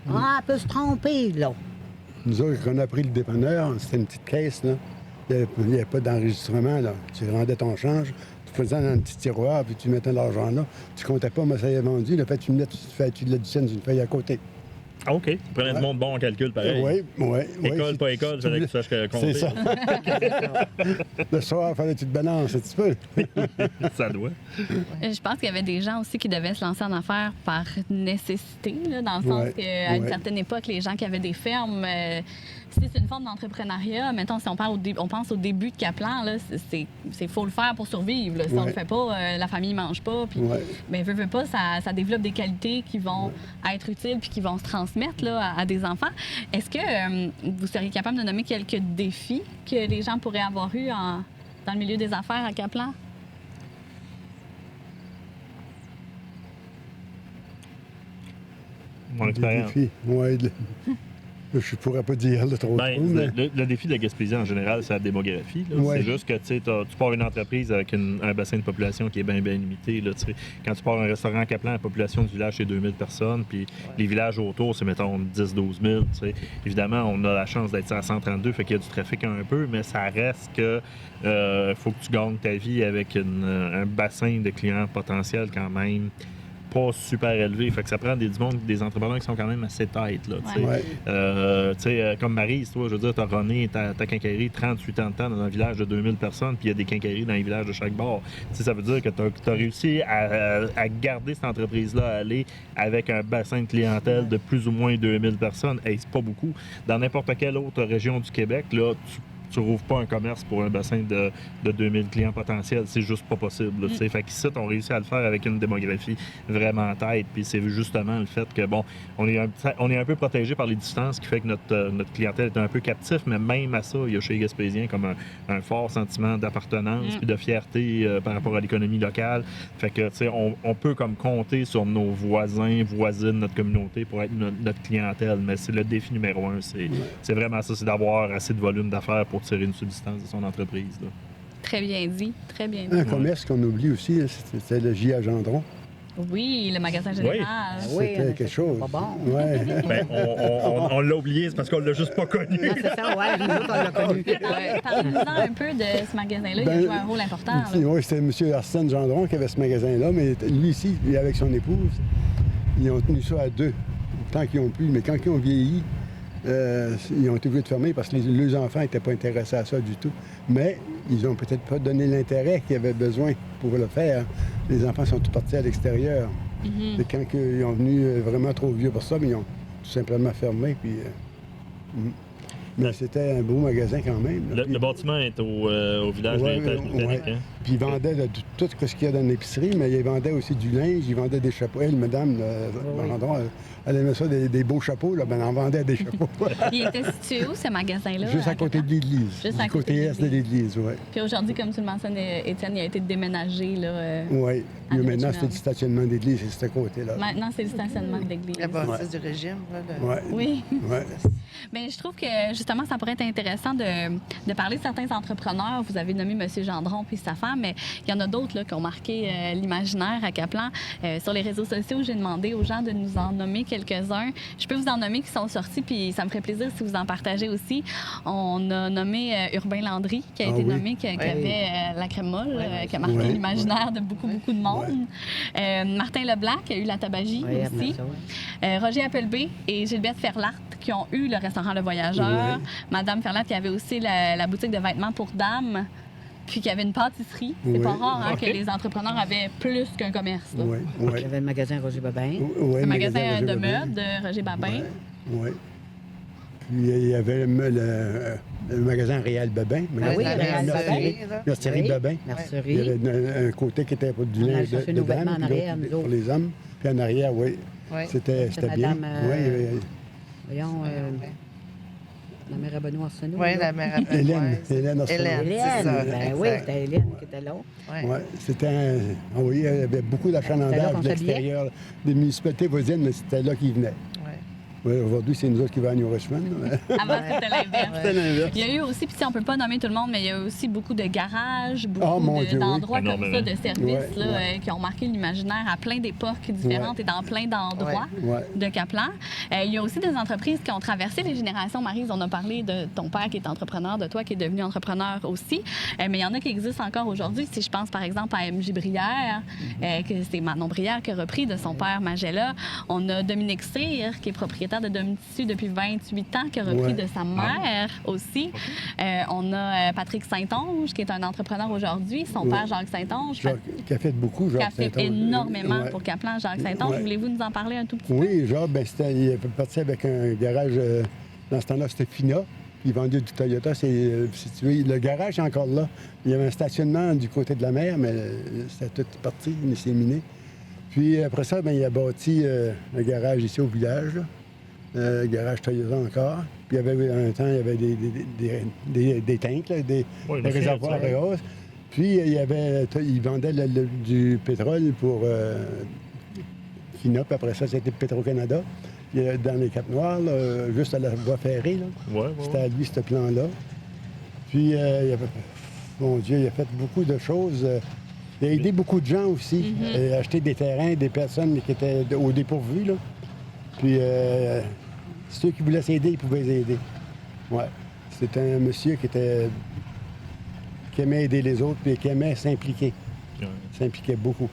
Ah, elle peut se tromper, là. Nous autres, quand on a pris le dépanneur, c'était une petite caisse, là. Il n'y avait pas d'enregistrement, là. Tu rendais ton change, tu faisais dans un petit tiroir, puis tu mettais l'argent là. Tu comptais pas, mais ça y est vendu. Là, fait, tu l'additionnes d'une feuille à côté. Ah, OK. Tu prenais du monde bon en calcul, pareil. Oui. École, pas école, fallait que tu saches compter. C'est ça. Le soir, il fallait que tu te balances un petit peu. Ça doit. Je pense qu'il y avait des gens aussi qui devaient se lancer en affaires par nécessité, là, dans le sens Ouais, qu'à une ouais. certaine époque, les gens qui avaient des fermes, c'est une forme d'entrepreneuriat. Mettons, si on pense au début de Kaplan, là, c'est faut le faire pour survivre. Là. Si on Ouais. le fait pas, la famille mange pas. Puis, Ouais. ben, veut pas, ça développe des qualités qui vont être utiles puis qui vont se transmettre là, à des enfants. Est-ce que vous seriez capable de nommer quelques défis que les gens pourraient avoir eu dans le milieu des affaires à Kaplan? Mon expérience. Oui, je pourrais pas dire là, trop Ben, trop, mais... le défi de la Gaspésie, en général, c'est la démographie. Là. Ouais. C'est juste que tu sais, tu pars une entreprise avec un bassin de population qui est bien limité. Là, tu sais. Quand tu pars un restaurant à Kaplan, la population du village, c'est 2000 personnes. Puis les villages autour, c'est, mettons, 10-12 000. Tu sais. Évidemment, on a la chance d'être à 132, fait qu'il y a du trafic un peu, mais ça reste que faut que tu gagnes ta vie avec un bassin de clients potentiels quand même pas super élevé. Fait que ça prend des entrepreneurs qui sont quand même assez têtes, là, tu sais. Ouais. Tu sais, comme Maryse, toi, je veux dire, t'as runné ta quincaillerie 38 ans de temps dans un village de 2000 personnes, puis il y a des quincailleries dans les villages de chaque bord. Tu sais, ça veut dire que t'as réussi à garder cette entreprise-là à aller avec un bassin de clientèle de plus ou moins 2000 personnes. Hey, c'est pas beaucoup. Dans n'importe quelle autre région du Québec, là, tu rouvres pas un commerce pour un bassin de 2000 clients potentiels. C'est juste pas possible. Là, tu sais. Fait qu'ici, on réussit à le faire avec une démographie vraiment tête. Puis c'est justement le fait que, bon, on est un peu protégé par les distances, qui fait que notre clientèle est un peu captive, mais même à ça, il y a chez les Gaspésiens comme un fort sentiment d'appartenance puis de fierté par rapport à l'économie locale. Fait que, tu sais, on peut comme compter sur nos voisines, notre communauté pour être notre clientèle. Mais c'est le défi numéro un. C'est vraiment ça, c'est d'avoir assez de volume d'affaires pour tirer une subsistance de son entreprise. Là. Très bien dit, très bien dit. Un commerce qu'on oublie aussi, c'était le J.A. Gendron. Oui, le magasin général. Oui, C'était quelque chose. Pas bon. Ouais. Ben, on l'a oublié, c'est parce qu'on l'a juste pas connu. Non, c'est ça, ouais, nous autres, on l'a connu. Parlez-nous un peu de ce magasin-là. Il a Ben, joué un rôle important. là. Oui, c'était M. Arsène Gendron qui avait ce magasin-là, mais lui ici, lui avec son épouse, ils ont tenu ça à deux, tant qu'ils ont pu. Mais quand ils ont vieilli, ils ont été obligés de fermer parce que les enfants n'étaient pas intéressés à ça du tout. Mais ils n'ont peut-être pas donné l'intérêt qu'ils avaient besoin pour le faire. Les enfants sont tous partis à l'extérieur. Et quand ils ont venu vraiment trop vieux pour ça, mais ils ont tout simplement fermé. Puis, mais c'était un beau magasin quand même. Là. Le bâtiment est au village de l'étage britannique. Hein? Puis ils vendaient tout ce qu'il y a dans l'épicerie, mais ils vendaient aussi du linge, ils vendaient des chapeaux. Elle, madame, elle aimait ça, des beaux chapeaux, là, ben, elle en vendait des chapeaux. Il était situé où, ce magasin-là? Juste à côté de l'église. Juste à Du côté côté de est de l'église, oui. Puis aujourd'hui, comme tu le mentionnes, Étienne, il a été déménagé. Là, Oui. à Maintenant, Richmond. c'est du stationnement d'église, c'est ce côté-là. Maintenant, c'est le stationnement de l'église. La bâtisse du régime. Là, Ouais. Oui. Ouais. Bien, je trouve que justement, ça pourrait être intéressant de parler de certains entrepreneurs. Vous avez nommé M. Gendron puis sa femme, mais il y en a d'autres là, qui ont marqué l'imaginaire à Caplan. Sur les réseaux sociaux, j'ai demandé aux gens de nous en nommer quelques-uns. Je peux vous en nommer qui sont sortis, puis ça me ferait plaisir si vous en partagez aussi. On a nommé Urbain Landry, qui a été nommé, qui avait la crème molle, qui a marqué l'imaginaire de beaucoup de monde. Martin Leblanc, qui a eu la tabagie aussi. Roger Appleby et Gilberte Ferlart, qui ont eu le restaurant Le Voyageur. Madame Ferlart, qui avait aussi la boutique de vêtements pour dames, puis qui avait une pâtisserie. C'est pas rare que les entrepreneurs avaient plus qu'un commerce. Là. Il y avait le magasin Roger Babin. Le magasin de mode de Roger Babin. Oui. Puis il y avait le magasin Réal Babin. Mercerie Babin. Il y avait un côté qui était pour du linge de dames, pour les hommes. Puis en arrière, c'était bien. Voyons, la mère Benoît Arsenault. Oui, la mère Hélène Arsenault. Oui, c'était Hélène qui était là. Oui, c'était il y avait beaucoup d'achalandage de l'extérieur des municipalités voisines, mais c'était là qu'ils venaient. Oui, aujourd'hui, c'est nous autres qui va à New Richmond. Avant, c'était l'inverse. Il y a eu aussi, puis on ne peut pas nommer tout le monde, mais il y a aussi beaucoup de garages, beaucoup d'endroits comme ça, de services qui ont marqué l'imaginaire à plein d'époques différentes et dans plein d'endroits de Caplan. Il y a aussi des entreprises qui ont traversé les générations. Maryse, on a parlé de ton père qui est entrepreneur, de toi qui est devenu entrepreneur aussi, mais il y en a qui existent encore aujourd'hui. Si je pense par exemple à MJ Brière, que c'est Manon Brière qui a repris de son père Magella. On a Dominique Cyr, qui est propriétaire de Domitissu depuis 28 ans, qui a repris de sa mère aussi. On a Patrick Saint-Onge, qui est un entrepreneur aujourd'hui. Son père, Jacques Saint-Onge. Qui a fait beaucoup, Jacques Saint-Onge. Qui a fait énormément pour Caplan, Jacques Saint-Onge. Voulez-vous nous en parler un tout petit peu? Oui, Jacques, il est parti avec un garage, dans ce temps-là, c'était Fina. Puis il vendait du Toyota. Le garage est encore là. Il y avait un stationnement du côté de la mer, mais c'était tout parti, il s'est miné. Puis après ça, il a bâti un garage ici au village, là. Garage Toyota encore. Puis il y avait un temps, il y avait des tanks, là, des réservoirs à hausse. Puis il vendait du pétrole pour Fina. Puis après ça, c'était Petro-Canada. Dans les Cap-Noirs, juste à la voie ferrée. C'était à lui, ce plan-là. Puis, mon Dieu, il a fait beaucoup de choses. Il a aidé beaucoup de gens aussi. Il a acheté des terrains, des personnes qui étaient au dépourvu, là. Puis, ceux qui voulaient s'aider, ils pouvaient les aider. C'était un monsieur qui aimait aider les autres et qui aimait s'impliquer. S'impliquait beaucoup.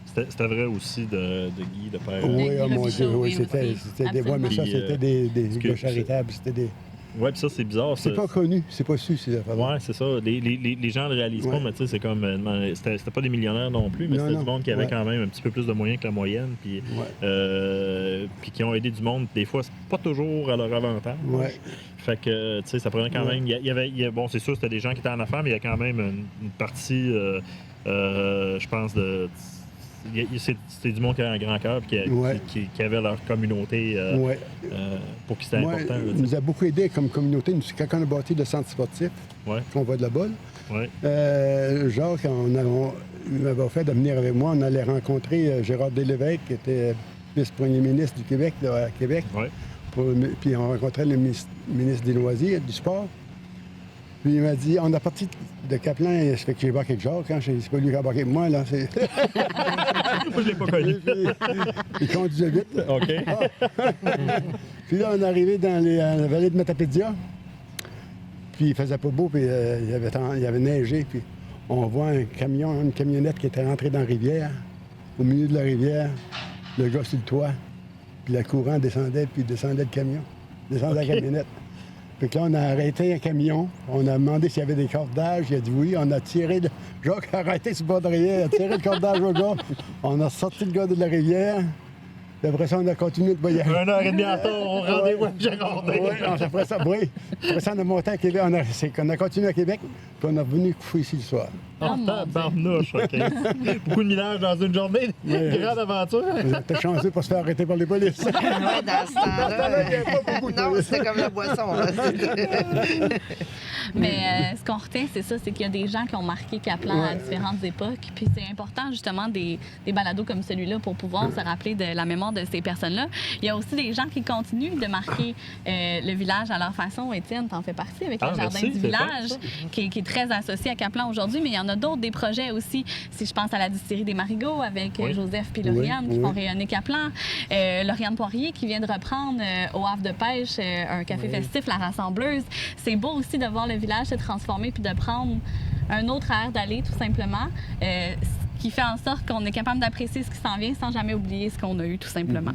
C'était vrai aussi de Guy, de père. Oui, mon Dieu, oui, c'était des voix, mais ça, c'était des gars charitables. C'était des... Oui, puis ça, c'est bizarre. C'est pas connu, c'est pas su, ces affaires-là. Oui, c'est ça. Les gens ne le réalisent pas, mais tu sais, c'est comme. C'était pas des millionnaires non plus, mais c'était du monde qui avait quand même un petit peu plus de moyens que la moyenne, puis qui ont aidé du monde. Des fois, c'est pas toujours à leur avantage. Fait que, tu sais, ça prenait quand même. Bon, c'est sûr, c'était des gens qui étaient en affaires, mais il y a quand même une partie, je pense, de. C'était du monde qui avait un grand cœur et qui avait leur communauté pour qui c'était important. Il nous a beaucoup aidé comme communauté. Quand on a bâti le centre sportif, qu'on va de la balle, Jacques, il m'avait offert de venir avec moi. On allait rencontrer Gérard Delévesque, qui était vice-premier ministre du Québec, là, à Québec. Puis on rencontrait le ministre des Loisirs, du Sport. Puis il m'a dit, on a parti de Caplan, ça fait que j'ai embarqué avec Jacques, hein, c'est pas lui qui a embarqué avec moi, là. Moi, je l'ai pas connu. Il conduisait vite. OK. Puis là, on est arrivé dans la vallée de Matapédia. Puis il faisait pas beau, puis il y avait neigé. Puis on voit une camionnette qui était rentrée dans la rivière, au milieu de la rivière, le gars sur le toit. Puis le courant descendait, puis descendait le camion. Descendait la camionnette. Puis là, on a arrêté un camion. On a demandé s'il y avait des cordages. Il a dit oui. On a tiré. Jacques a arrêté sur le bord de la rivière. Il a tiré le cordage au gars. On a sorti le gars de la rivière. Puis après ça, on a continué le voyage. 1h30 à temps, on rendait où j'ai rendé. Après ça, on a monté à Québec. On a continué à Québec. Puis on est revenu coucher ici le soir. Oh, tabarnouche, OK. Beaucoup de millage dans une journée. Grande aventure. T'es chanceux pour se faire arrêter par les polices. Oui, dans ce temps-là. il y avait pas beaucoup de Non, police. c'était comme la boisson. Là. Mais ce qu'on retient, c'est ça, c'est qu'il y a des gens qui ont marqué Caplan à différentes époques. Puis c'est important, justement, des balados comme celui-là pour pouvoir se rappeler de la mémoire de ces personnes-là. Il y a aussi des gens qui continuent de marquer le village à leur façon. Étienne, t'en fais partie avec le Jardin merci, du c'est village, fin, qui est très associé à Caplan aujourd'hui. Mais il y en a d'autres, des projets aussi. Si je pense à la distillerie des Marigots avec Joseph et Lauriane qui font rayonner Caplan. Lauriane Poirier qui vient de reprendre au Havre de pêche un café festif, La Rassembleuse. C'est beau aussi de voir le village se transformer puis de prendre un autre air d'aller, tout simplement, qui fait en sorte qu'on est capable d'apprécier ce qui s'en vient sans jamais oublier ce qu'on a eu, tout simplement.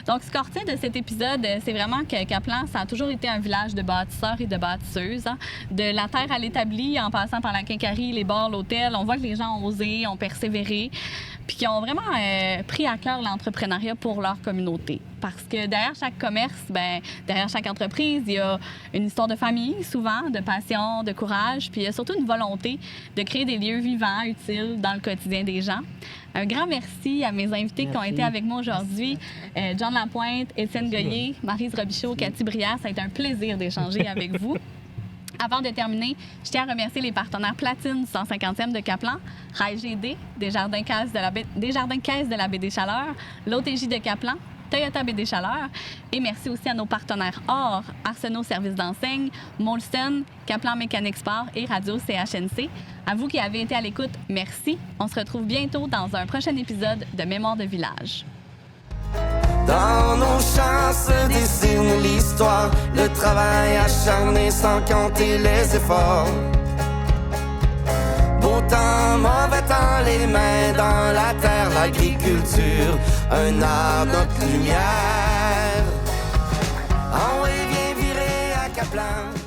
Donc, ce qu'on retient de cet épisode, c'est vraiment que Caplan, ça a toujours été un village de bâtisseurs et de bâtisseuses. Hein. De la terre à l'établi, en passant par la quincaillerie, les bars, l'hôtel, on voit que les gens ont osé, ont persévéré, puis qui ont vraiment pris à cœur l'entrepreneuriat pour leur communauté. Parce que derrière chaque commerce, derrière chaque entreprise, il y a une histoire de famille, souvent, de passion, de courage, puis il y a surtout une volonté de créer des lieux vivants, utiles dans le quotidien des gens. Un grand merci à mes invités qui ont été avec moi aujourd'hui. John Lapointe, Étienne Goyer, Maryse Robichaud, Cathy Brière. Ça a été un plaisir d'échanger avec vous. Avant de terminer, je tiens à remercier les partenaires platine du 150e de Caplan, Rail GD, Desjardins Caisses de la Baie des Chaleurs, l'OTJ de Caplan, Toyota BD Chaleur. Et merci aussi à nos partenaires Or, Arsenault Services d'enseigne, Molson, Caplan Mécanique Sport et Radio CHNC. À vous qui avez été à l'écoute, merci. On se retrouve bientôt dans un prochain épisode de Mémoire de village. Dans nos champs se dessine l'histoire, le travail acharné sans compter les efforts. Beau temps, mauvais temps, les mains dans la terre, l'agriculture, un art, notre lumière. En oui, viens virer à Caplan.